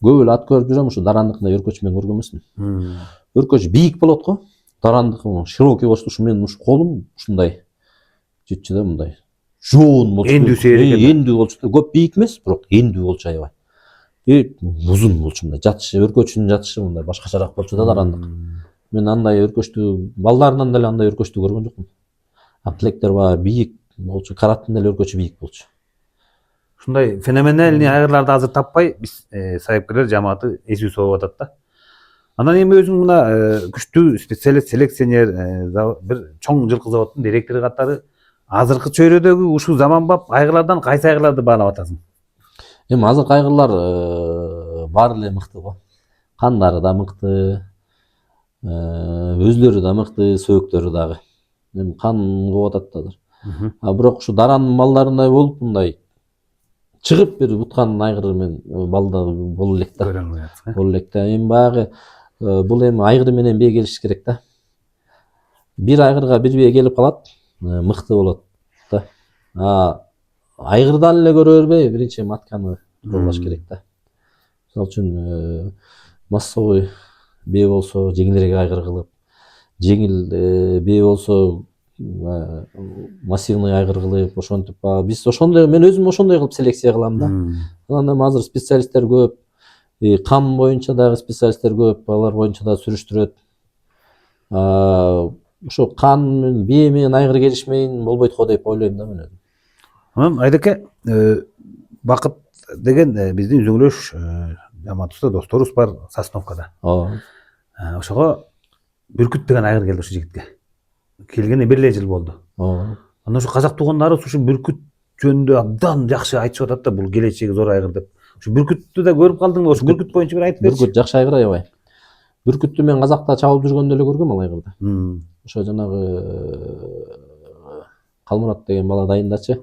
көп эле ат көрүп жүрөм, ушу Дарандыкында өркөч мен көргөн эмесмин. Өркөч бийик болот го. Дарандыкы широкий болчу, ушу мен ушу колум ушундай жетчү да, мындай. Жоон болчу. Эндүү болчу. Көп бийик эмес, бирок эндүү болчу аябай. Узун болчу мындай. Жатышы, өркөчүнүн жатышы мындай башкачараак болчу да Дарандык. Мен андай өркөчтү, балдарынан деле андай өркөчтү көргөн жокмун. Актилектер баягы бийик болчу, караттын деле өркөчү бийик болчу. Ушундай феноменальный айгырларды азыр таппай биз сайыпкерлер жамааты эсүү сооп атат да. Анан эми өзүң мына күчтүү специалист, селекционер, бир чоң жылкы заводдун директору катары азыркы чөйрөдөгү ушул заманбап айгырлардан кайсы айгырларды баалап атасың? Эми азыркы айгырлар баары эле мыкты го. Кандары да мыкты, өзлөрү да мыкты, сөөктөрү дагы. Эми кан кооп атат да. А бирок ушу даранын балдарындай болуп мындай чыгып бир уткан айгыр мен балда боло элек да. Боло элек да. Эми баягы бул эми айгыр менен бие келишиш керек да. Бир айгырга бир бие келип калат, мыкты болот да. Айгырдан эле көрө бербей, биринчи матканы турулаш керек да. Мисалы үчүн массовый бие болсо жеңилирээк айгыр кылып, жеңил бие болсо массивный айгыр кылып, ошентип биз ошондой, мен өзүм ошондой кылып селекция кылам да. Анан эми азыр специалисттер көп, кам боюнча дагы специалисттер көп, алар боюнча да сүрүштүрөт. Ошо кан бие менен айгыр келишмейин болбойт го деп ойлойм да мен өзүм. Анан Айдаке, Бакыт деген биздин үзөңүлөш жамаатыбызда досторубуз бар Сосновкада. Ошого Бүркүт деген айгыр келди ошо жигитке. Келгене бир эле жыл болду. Анан ошо казак туугандарыбыз ушу Бүркүт жөнүндө абдан жакшы айтышып атат да, бул келечеги зор айгыр деп. Ушу Бүркүттү да көрүп калдыңбы? Ошо Бүркүт боюнча бир айтып берчи. Бүркүт жакшы айгыр аябай. Бүркүттү мен казакта чабып жүргөндө эле көргөм ал айгырды. Ошо жанагы Калмурат деген бала дайындачы.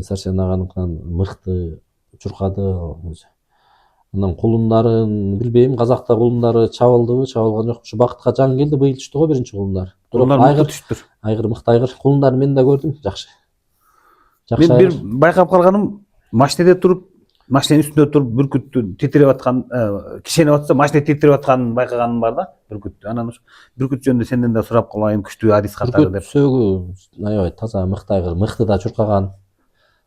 Сарсен аганыкынан мыкты чуркады өзү. Анан кулундарын билбейм, казакта кулундары чабылдыбы, чабылган жокпу. Ушу Бакытка жаңы келди, быйыл түштү го биринчи кулундар. Кулундар мыкты түштүр. Айгыр мыкты айгыр. Кулундарын мен да көрдүм, жакшы. Мен бир байкап калганым, машинеде туруп, машиненин үстүндө туруп бүркүттү титиреп аткан, кишенеп атса, машина титиреп атканын байкаганым бар да, бүркүттү. Анан ушу бүркүт жөнүндө сенден да сурап калайын, күчтүү адис катары деп. Бүркүт сөөгү аябай таза мыкты айгыр, мыкты да чуркаган.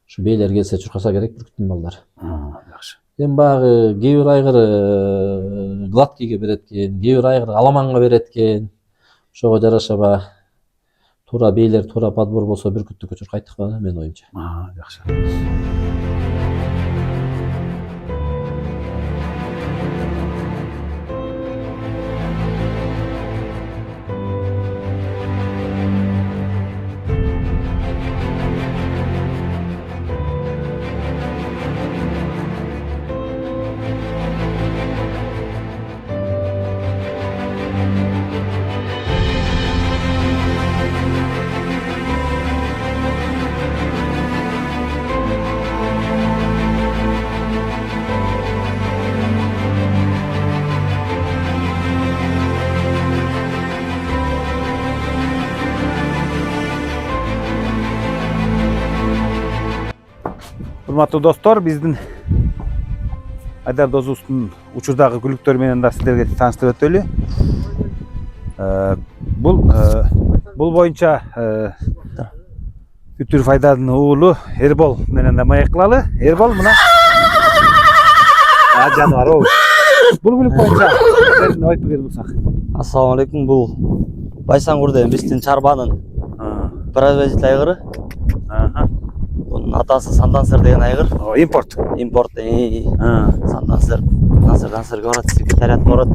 Ушу бийлер келсе чуркаса керек бүркүттүн балдары. Жакшы. Эми баягы кээ бир айгыр гладкийге берет экен, кээ бир айгыр аламанга берет экен. Ошого жараша баягы туура бийлер туура подбор болсо бүркүттүккө чуркайт го менин оюмча. Жакшы. Урматтуу достор, биздин Айдар досубуздун учурдагы күлүктөрү менен да сиздерге тааныштырып өтөлү. Бул боюнча Үтүрүп Айдардын уулу Эрбол менен да маек кылалы. Эрбол мына жаныбар ол. Бул күлүк боюнча сиздердин айтып бериңиз. Ассаламу алейкум. Бул Байсаңгур деген биздин чарбанын производитель айгыры. Bunun atası Sandansır деген айгыр. Импорт. Импорт. Sandansır. Насыр барат, секретариат барат.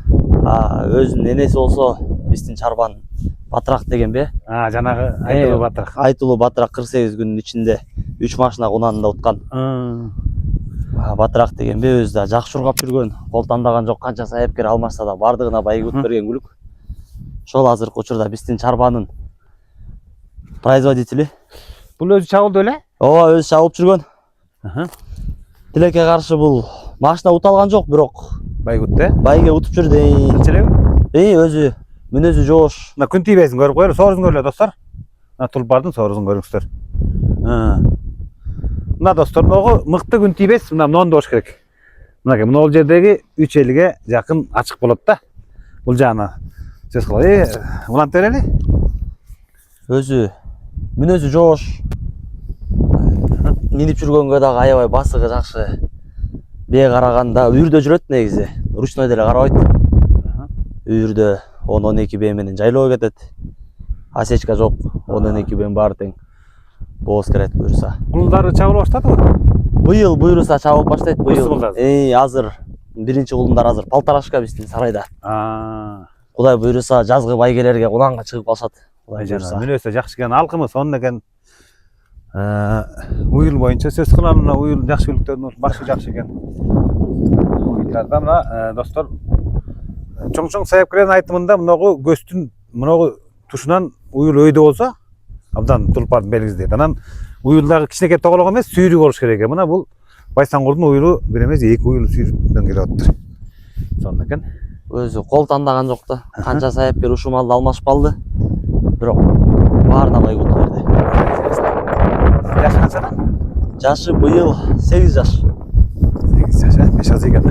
Өзүнүн энеси болсо биздин чарбан Батырак деген бе. Жанагы Айтылуу Батырак. Айтылуу Батырак 48 күнүн ичинде 3 машина кунанында уткан. Батырак деген бе өзү да жакшы чуркап жүргөн, кол тандаган жок, канча сайыпкер алмашса да бардыгына байгып берген күлүк. Ошол азыркы учурда биздин чарбанын производители. Бул өзү чабылды эле? Ооба, өзү чабылып жүргөн. Тилекке каршы бул машина уталган жок, бирок байгут да? Байге утуп жүрдү. Канчалык? Өзү мүнөзү жоош. Мына күн тийбесин көрүп коелу, сорузуңөр эле достор. Мына тулпардын сорузун көрүңүздөр. Мына достор, могу мыкты күн тийбес, мына мону болуш керек. Мынакей, мына жердеги 350ге жакын ачык болот да. Бул жагына сөз кылалы. Улантып берели. Өзү мүнөзү жоош. Минип жүргөнгө дагы аябай басыгы жакшы. Бие караганда үйүрдө жүрөт негизи. Ручной деле карабайт. Үйүрдө 10-12 бие менен жайлоо кетет. Осечка жок. 10-12 бие баары тең. Бооз керет буюрса. Кулундары чабыла баштадыбы? Быйыл буюрса чабып баштайт. Быйыл. Азыр биринчи кулундар азыр полторашка биздин сарайда. Кудай буюрса жазгы байгелерге кунанга чыгып калышат. Кудай Жана буйрса. мүнөсү жакшы экен, алкымыз сонун экен. Уюл боюнча сөз кылам, мына уюл жакшы үлктөрдүн башы жакшы экен. Уюлдарда мына достор чоң саяпкерлердин айтымында мынагу көстүн мынагу тушунан уюл өйдө болсо абдан тулпардын белгиси дейт. Анан уюлдагы кичинекей тоголок эмес, сүйрү болуш керек экен. Мына бул Байсаңгурдун уюлу бир эмес, эки уюл сүйрүдөн келип атыптыр. Сонун экен. Өзү кол тандаган жок да. Канча саяпкер ушул малды алмашып калды. Бирок баарына ылайык болуп берди. Жашы канчада? Жашы быйыл 8 жаш. 8 жаш, 5 аз экен.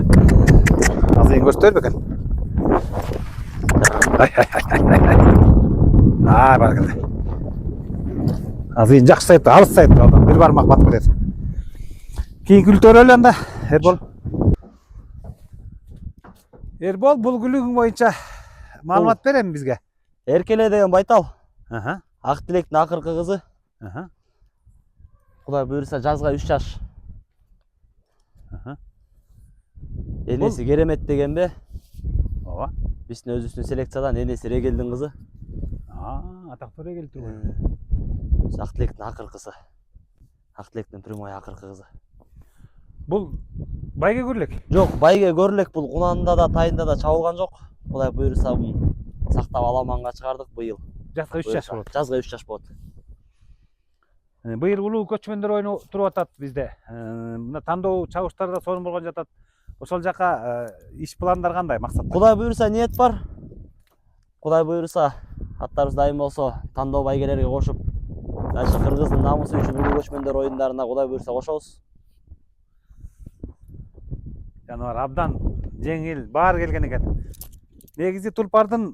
Азыйын көрсөтөр бекен. Баркалла. Азыйын жакшы сайыптыр, алыс сайыптыр, алдан бир бармак батып кетет. Кийинки үлтөрөлү анда, Эрбол. Эрбол, бул күлүгүң боюнча маалымат берем бизге. Эркеле деген байтал. Аха. Ак тилектин акыркы кызы. Аха. Кудай буйрса жазга 3 жаш. Аха. Энеси Керемет дегенбе? Ооба. Биздин өзүбүздүн селекциядан энеси Регелдин кызы. Атактуу Регел турбу. Ак тилектин акыркысы. Ак тилектин прямой акыркы кызы. Бул байге көрүлөк. Жок, байге көрүлөк, бул кунанында да, тайында да чабылган жок. Кудай буйрса муну сактап аламанга чыгардык быйыл. Жазга 3 жаш болот. Жазга 3 жаш болот. Быйыл улуу көчмөндөр ойуну туруп атат бизде. Мына тандоо чабыштарда сонун болгон жатат. Ошол жака иш пландар кандай, максаттар? Кудай буйрса ниет бар. Кудай буйрса аттарыбыз дайым болсо тандоо байгелерге кошуп, дальше кыргыздын намысы үчүн улуу көчмөндөр оюндарына кудай буйрса кошобуз. Жаныбар абдан жеңил, баар келген экен. Негизи тулпардын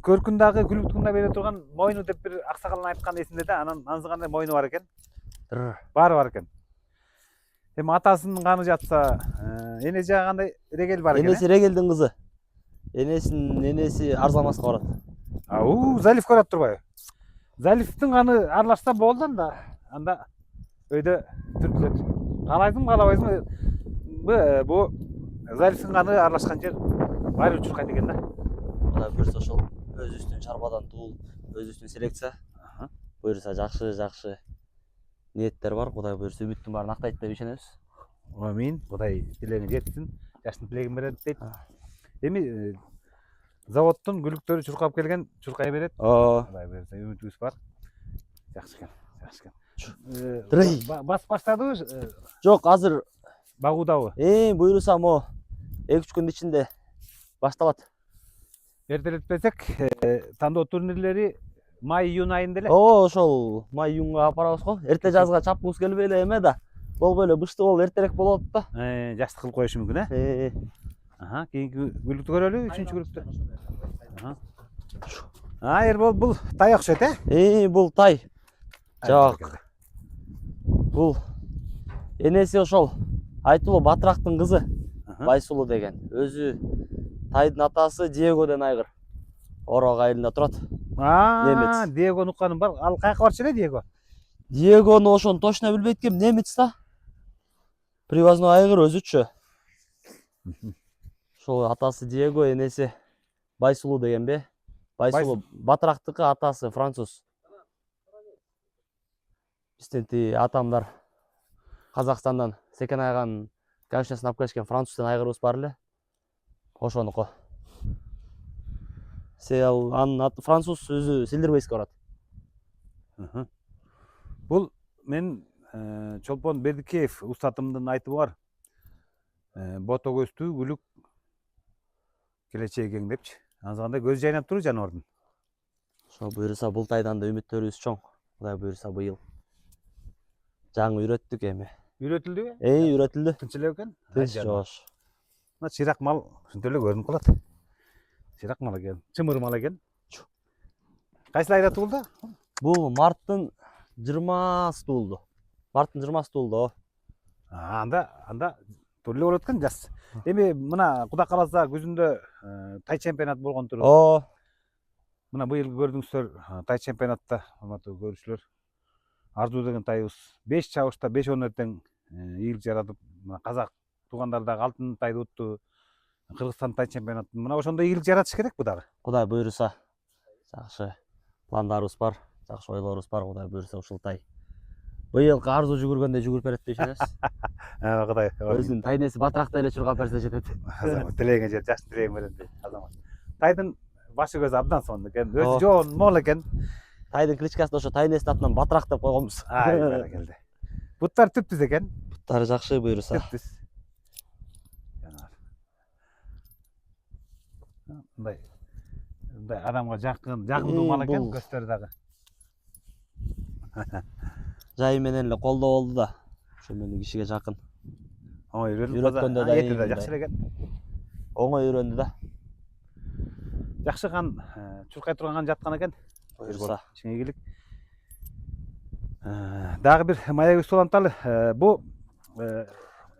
көркүндагы күлүктүгүндө бере турган мойну деп бир аксакалдын айткан эсимде да, анан анзыгандай мойну бар экен. Баары бар экен. Эми атасынын каны жатса, эне жагы кандай Регел бар экен. Энеси Регелдин кызы. Энесинин энеси Арзамаска барат. Залив көрөт турбайбы? Заливдин каны аралашса болду анда өйдө түртүлөт. Каалайсыңбы, каалабайсыңбы? Бу Заливдин каны аралашкан жер байыр чуркайт экен да. Кудай буйрса ошол өзүбүздүн чарбадан тул, өзүбүздүн селекция. Буйрса жакшы ниеттер бар. Кудай буйрса үмүттүн баарын актайт деп ишенебиз. Амин. Кудай тилегиңе жетсин. Жаштын тилегин берет дейт. Эми заводдун күлүктөрү чуркап келген, чуркай берет. Кудай буйрса үмүтүбүз бар. Жакшы экен, жакшы экен. Бас баштадыбы? Жок, азыр Багуудабы? Буйрса мо 2-3 күндүн ичинде башталат. Эртелетпесек, тандоо турнирлери май-июнь айында эле. Ошол май-июнга апарабыз го. Эрте жазга чапкыбыз келбей эле эме да. Болбой эле бышты болуп эртерээк болот да. Жашты кылып коюшу мүмкүн, Кийинки күлүктү көрөлү, 3-үнчү күлүктү. Эрбол, бул тай окшойт, Бул тай. Жок. Бул энеси ошол Айтулуу Батырактын кызы. Байсулуу деген. Өзү тайдын атасы Диегоден айгыр. Орок айылында турат. Немец. Диегону укканым бар. Ал каяка барчу эле Диего? Диегону ошону точно билбейт экенмин, немец да. Привозной айгыр өзүчө. Ошол атасы Диего, энеси Байсулуу дегенбе? Байсулуу Батырактыкы, атасы француз. Биздин атамдар Казакстандан Секен айганын конюшнясын алып келишкен француздун айгырыбыз бар эле. Ошонуку. Анын аты француз, өзү Силдирбейске барат. Бул мен Чолпон Бердикеев устатымдын айтыбы бар. Бото көздүү күлүк келечеги кең депчи. Азгандай көз жайнап туру жаныбардын. Ошо буйрса бул тайдан да үмүттөрүбүз чоң. Кудай буйрса быйыл жаңы үйрөттүк эми. Үйрөтүлдүбү? Үйрөтүлдү. Тынч эле экен? Тынч, жоош. Мына чыйрак мал ушинтип эле көрүнүп калат. Чыйрак мал экен, чымыр мал экен. Кайсы айда туулду? Бул марттын 20-сы туулду. Марттын 20-сы туулду. Анда тур эле болот экен жас. Эми мына Кудай кааласа күзүндө тай чемпионат болгон туру. Мына быйыл көрдүңүздөр тай чемпионатта, урматтуу көрүүчүлөр. Арзуу деген тайыбыз 5 чабышта 5 өнөртең ийгилик жаратып, казак туугандар дагы алтын тайды утту. Кыргызстан тай чемпионаты. Мына ошондой ийгилик жаратыш керек бу дагы. Кудай буйрса жакшы пландарыбыз бар, жакшы ойлорубуз бар, Кудай буюрса ушул тай. Быйыл арзуу жүгүргөндө жүгүрүп берет деп ишенебиз. Кудай Өзүнүн тайнеси батырактай эле чуркап берсе жетет. Азамат тилегиңе жетип жакшы тилегин берем дейт Азамат. Тайдын башы көзү абдан сонун экен. Өзү Ооба. жоон мол экен. Тайдын кличкасын ошо тайнесинин атынан батырак деп койгонбуз. Баракелде. Буттар түптүз экен. Буттары жакшы буюрса. Түптүз. Мындай адамга жакындуу мал экен, бул- көздөрү дагы. Жайы менен эле колдоо болду да. Ошо менен кишиге жакын. Оңой Үйрөткөндө да эти да эми жакшы экен. Оңой үйрөндү да. Жакшы кан чуркай турган кан жаткан экен. Буюрса. Ишиңе ийгилик. Дагы бир маегибиз уланталы. Бу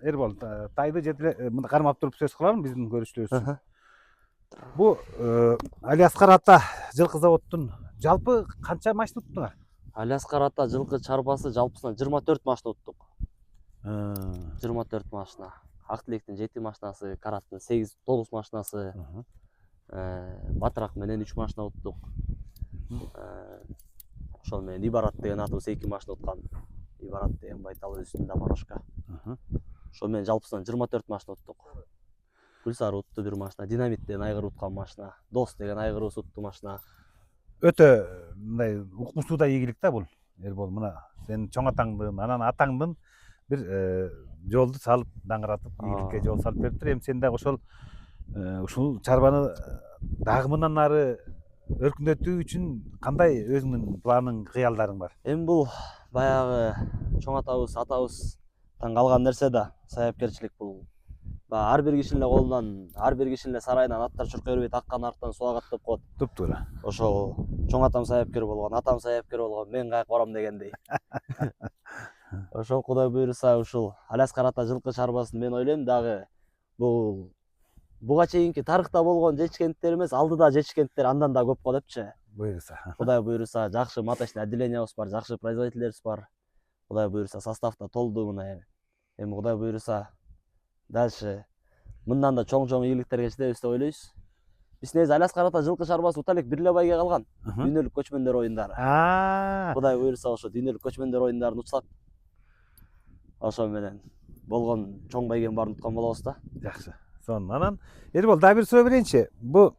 Эрбол тайды жетиле мында кармап туруп сөз кылалым биздин көрүүчүлөр үчүн. Бу Алиаскар ата жылкы заводдун жалпы канча машина уттуңар? Алиаскар ата жылкы чарбасы жалпысынан 24 машина уттук. 24 машина. Актилектин 7 машинасы, Караттын 8-9 машинасы, Батырак менен 3 машина уттук. Ошол менен Ибарат деген атыбыз 2 машина уткан. Ибарат деген байтал өзүнүн доморошка. Ошол менен жалпысынан 24 машина уттук. Гүлсары утту 1 машина, Динамит деген айгыр уткан машина, Дос деген айгырыбыз утту машина. Өтө мындай укмуштуу да ийгилик да бул. Эрбол мына сенин чоң атаңдын, анан атаңдын бир жолду салып даңгыратып, ийгиликке жол салып бериптир. Эми сен дагы ушул чарбаны дагы мындан ары өркүндөтүү үчүн кандай өзүңдүн планың, кыялдарың бар? Эми бул баягы чоң атабыздан калган нерсе да, саяпкерчилик бул. Ар бир кишинин эле колунан, ар бир кишинин эле сарайынан аттар чуркай бербейт, аккан арттан суу агат деп коет. Туп-туура. Ошол чоң атам саяпкер болгон, атам саяпкер болгон, мен каяка барам дегендей. Ошол Кудай буюрса ушул Алиаскар ата жылкы чарбасын мен ойлойм дагы бул буга чейинки тарыхта болгон жечкенттер эмес, алдыда жечкенттер андан да көп го депчи. Буюрса. Кудай буюрса жакшы маточный отделениябыз бар, жакшы производительдерибиз бар. Кудай буюрса составда толду мына эми Кудай буюрса дальше мындан да чоң ийгиликтерге жетебиз деп ойлойбуз. Биз негизи Алиаскар ата жылкы чарбасы ута элек Бирле байге калган. Дүйнөлүк көчмөндөр оюндары. Кудай буюрса ошо дүйнөлүк көчмөндөр оюндарын утсак, ошо менен болгон чоң байгенин баарын уткан болобуз да. Жакшы. Сонун. Анан Эрбол дагы бир суроо берейинчи. Бу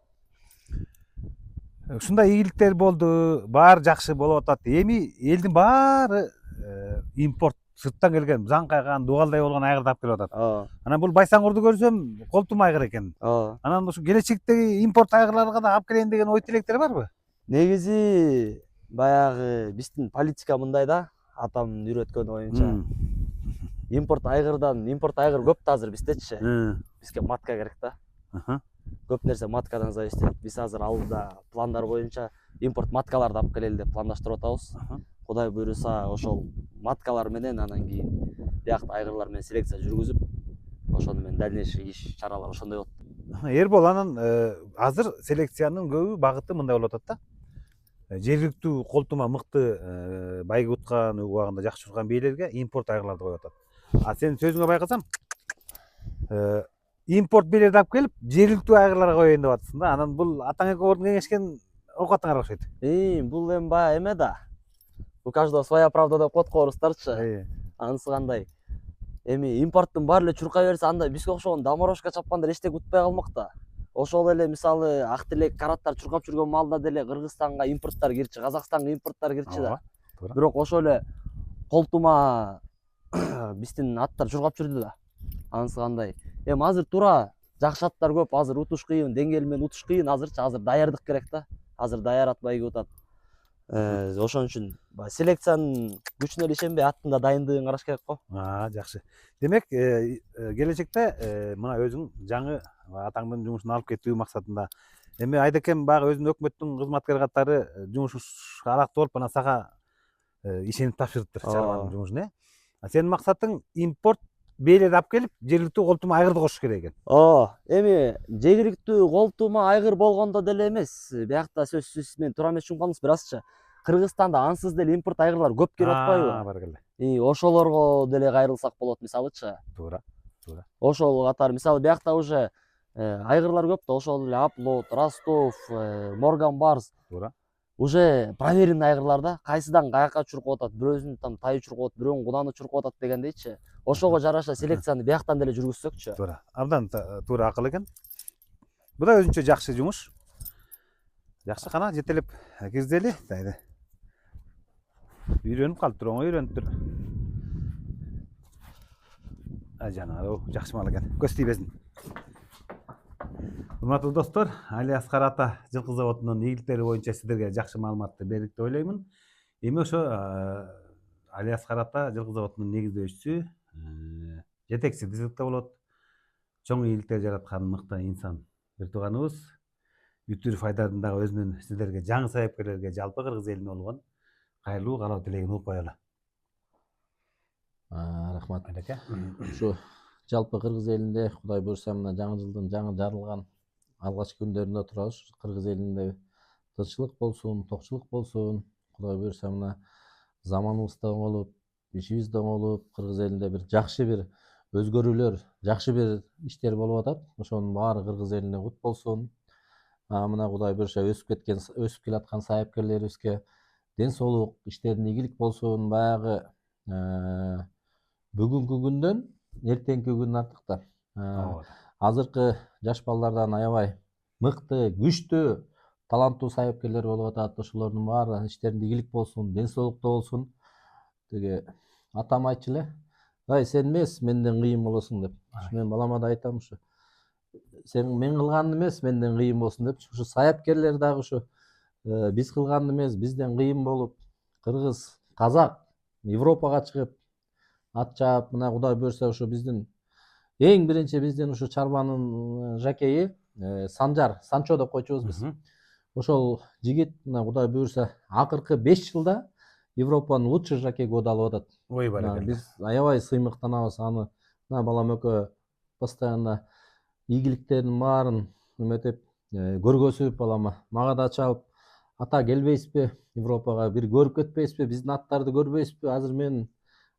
ушундай ийгиликтер болду, баары жакшы болуп атат. Эми элдин баары импорт сырттан келген, заңкайган, дугалдай болгон айгырды алып келип атат. Анан бул Байсаңгурду көрсөм, колтума айгыр экен. Анан ушу келечектеги импорт айгырларга да алып келейин деген ой тилектер барбы? Негизи баягы биздин политика мындай да, атам үйрөткөн оюнча. Импорт айгыр көп да азыр биздечи. Бизге матка керек да. Көп нерсе маткадан зависит этет. Биз азыр алдыда пландар боюнча импорт маткаларды алып келели деп пландаштырып атабыз. Кудай буюрса ошол маткалар менен анан кийин биякта айгырлар менен селекция жүргүзүп, ошону менен дальнейший иш чаралар ошондой болот. Эрбол анан азыр селекциянын көбү багыты мындай болуп атат да. Жергиликтүү колтума мыкты байге уткан, убагында жакшы чуркан биелерге импорт айгырларды коюп атат. А сенин сөзүңө байкасам, импорт биелерди алып келип, жергиликтүү айгырларга коеюн деп атасың да. Анан бул атаң экөөңөрдүн кеңешкен оокатыңар окшойт. Бул эми баягы эме да. У каждого своя правда деп коет го орустарчы. Анысы кандай? Эми импорттун баары эле чуркай берсе, анда бизге окшогон доморошка чапкандар эчтеке утпай калмак да. Ошол эле мисалы Актилек, Караттар чуркап жүргөн маалда деле Кыргызстанга импорттор кирчи, Казакстанга импорттор кирчи да. Бирок ошол эле колтума биздин аттар чуркап жүрдү да. Анысы кандай? Эми азыр туура жакшы аттар көп, азыр утуш кыйын, деңгээл менен утуш кыйын азырчы, азыр даярдык керек да. Азыр даяр ат байге утат. Ошон үчүн селекциянын күчүнө эле ишенбей, аттын да дайындыгын караш керек го. Жакшы. Демек, келечекте мына өзүң жаңы атаңдын жумушун алып кетүү максатында эми Айдекем багы өзүнүн өкмөттүн кызматкери катары жумуш арактуу болуп, анан сага ишенип тапшырыптыр чарбанын жумушун, Сенин максатың импорт биелерди алып келип, жергиликтүү колтума айгырды кошуш керек экен. Эми жергиликтүү колтума айгыр болгондо деле эмес, биякта сөзсүз мен туура эмес түшүнүп калдыңыз, бир азча. Кыргызстанда ансыз деле импорт айгырлар көп кирип атпайбы? Баракелде. Ошолорго деле кайрылсак болот мисалычы. Туура. Ошол катары мисалы биякта уже айгырлар көп да, ошол эле Аплот, Ростов, Морган Барс. Туура. уже проверенный айгырлар да кайсыдан каяка чуркап атат, бирөөсүн там тай чуркап атат, бирөөнүн куданы чуркап атат дегендейчи. Ошого жараша селекцияны бияктан деле жүргүзсөкчү. Туура. Абдан туура акыл экен. Бу да өзүнчө жакшы жумуш. Жакшы, кана жетелеп киргизели. Дайды. Үйрөнүп калыптыр, оңой үйрөнүптүр. Жанагы жакшы мал экен. Көз тийбесин. Урматтуу достор, Али Аскар ата жылкы заводунун ийгиликтери боюнча сиздерге жакшы маалыматты бердик деп ойлоймун. Эми ошо Али Аскар ата жылкы заводунун негиздөөчүсү, жетекчи десек да болот. Чоң ийгиликтер жараткан мыкты инсан бир тууганыбыз. Бүтүр файдадын дагы өзүнүн сиздерге жаңы сайыпкерлерге жалпы кыргыз элине болгон кайрылуу каалоо тилегин угуп коелу. Рахмат. Айдаке. Ушу жалпы кыргыз элинде Кудай буйрса мына жаңы жылдын жаңы жарылган алгачкы күндөрүндө турабыз. Кыргыз элинде тынччылык болсун, токчулук болсун. Кудай буйрса мына заманыбыз да оңолуп, ишибиз да оңолуп, кыргыз элинде бир жакшы бир өзгөрүүлөр, жакшы бир иштер болуп атат. Ошонун баары кыргыз элине кут болсун. Мына Кудай буйрса өсүп келаткан сайыпкерлерибизге ден соолук, иштерин ийгилик болсун. Баягы бүгүнкү күндөн эртеңки күн артык да. Азыркы жаш балдардан аябай мыкты, күчтүү, таланттуу сайыпкерлер болуп атат. Ошолордун баары иштеринде ийгилик болсун, ден соолукта болсун. Тиги атам айтчу эле, ай сен эмес менден кыйын болосуң деп. Мен балама да айтам ушу. Сен мен кылганым эмес менден кыйын болсун деп. Ушу сайыпкерлер дагы ушу биз кылган эмес бизден кыйын болуп, кыргыз, казак Европага чыгып ат чаап, мына Кудай буйрса ушу биздин эң биринчи биздин ушу чарбанын жакейи Санчо деп койчубуз биз. Ошол жигит мына Кудай буйрса акыркы 5 жылда Европанын лучший жакей году алып атат. Ой бар. Биз аябай сыймыктанабыз аны. Мына балам экөө постоянно ийгиликтердин баарын эметип көргөзүп балама. Мага да чалып, ата келбейсизби Европага, бир көрүп кетпейсизби, биздин аттарды көрбөйсүзбү? Азыр мен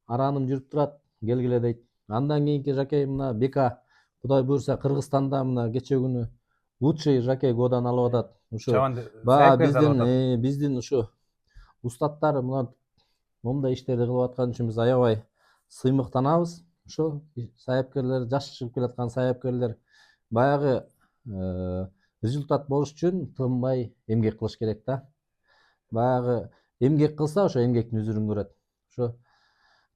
араным жүрүп турат, келгиле дейт. Андан кийинки жакей мына Бека Кудай буйрса Кыргызстанда мына кече күнү лучший жакей годан алып атат. Ушу биздин ушу устаттар мына момундай иштерди кылып аткан үчүн биз аябай сыймыктанабыз. Ушу сайыпкерлер, жаш чыгып келаткан сайыпкерлер баягы результат болуш үчүн тынбай эмгек кылыш керек да. Баягы эмгек кылса ошо эмгектин үзүрүн көрөт. Ошо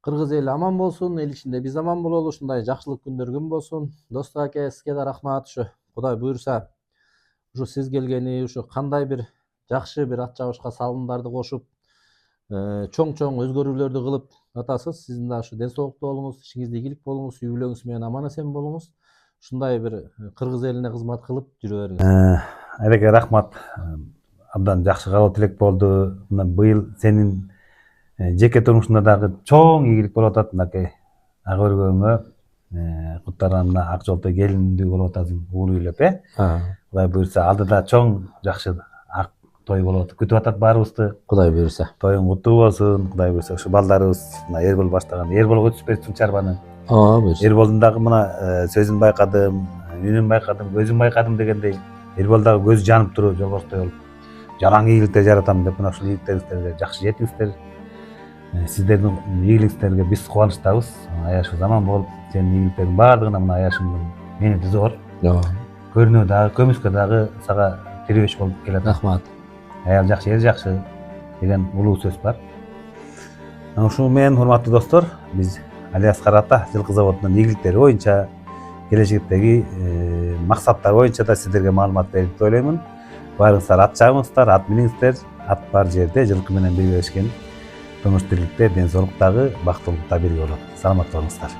кыргыз эли аман болсун, эл ичинде биз аман бололу, ушундай жакшылык күндөр күн болсун. Достук аке, сизге да рахмат. Ушу Кудай буйрса ушу сиз келгени, ушу кандай бир жакшы бир ат чабышка салымдарды кошуп, чоң-чоң өзгөрүүлөрдү кылып атасыз. Сиздин да ушу ден соолукта болуңуз, ишиңизде ийгилик болуңуз, үй бүлөңүз менен аман эсен болуңуз. Ушундай бир кыргыз элине кызмат кылып жүрө бериңиз. Айдаке, рахмат. Абдан жакшы каалоо тилек болду. Мына быйыл сенин жеке турмушуңда дагы чоң ийгилик болуп атат. Мынакей ак өргөңө куттаран ак жолтой келиндүү болуп атасың, уул үйлөп, Кудай буйрса алдыда чоң жакшы ак той болуп атат. Күтүп атат баарыбызды. Кудай буйрса. Тоюң куттуу болсун. Кудай буйрса ушу балдарыбыз мына Эрбол баштаган, Эрболго өтүп берсин чарбаны. Буйрса. Эрболдун дагы мына сөзүн байкадым, үнүн байкадым, көзүн байкадым дегендей, Эрбол дагы көзү жанып туруу жолборстой болуп, жалаң ийгиликтер жаратам деп, мына ушул ийгиликтериңизге жакшы жетиңиздер. Сиздердин ийгиликтериңизге биз кубанычтабыз. Аяшыбыз аман болуп, сенин ийгиликтериңдин баардыгына мына аяшымдын менети зор. Көрүнүү дагы, көмүскө дагы сага тирбеш болуп келет. Рахмат. Аял жакшы, эл жакшы деген улуу сөз бар. Ушуну менен, урматтуу достор, биз Али Аскар ата жылкы заводунун ийгиликтери боюнча, келечектеги максаттар боюнча да сиздерге маалымат бердик деп ойлоймун. Баарыңыздар ат чабыңыздар, ат миниңиздер, ат бар жерде жылкы менен биргелешкен турмуш тириликте, ден соолуктагы, бактылыкта бирге болот. Саламат болуңуздар.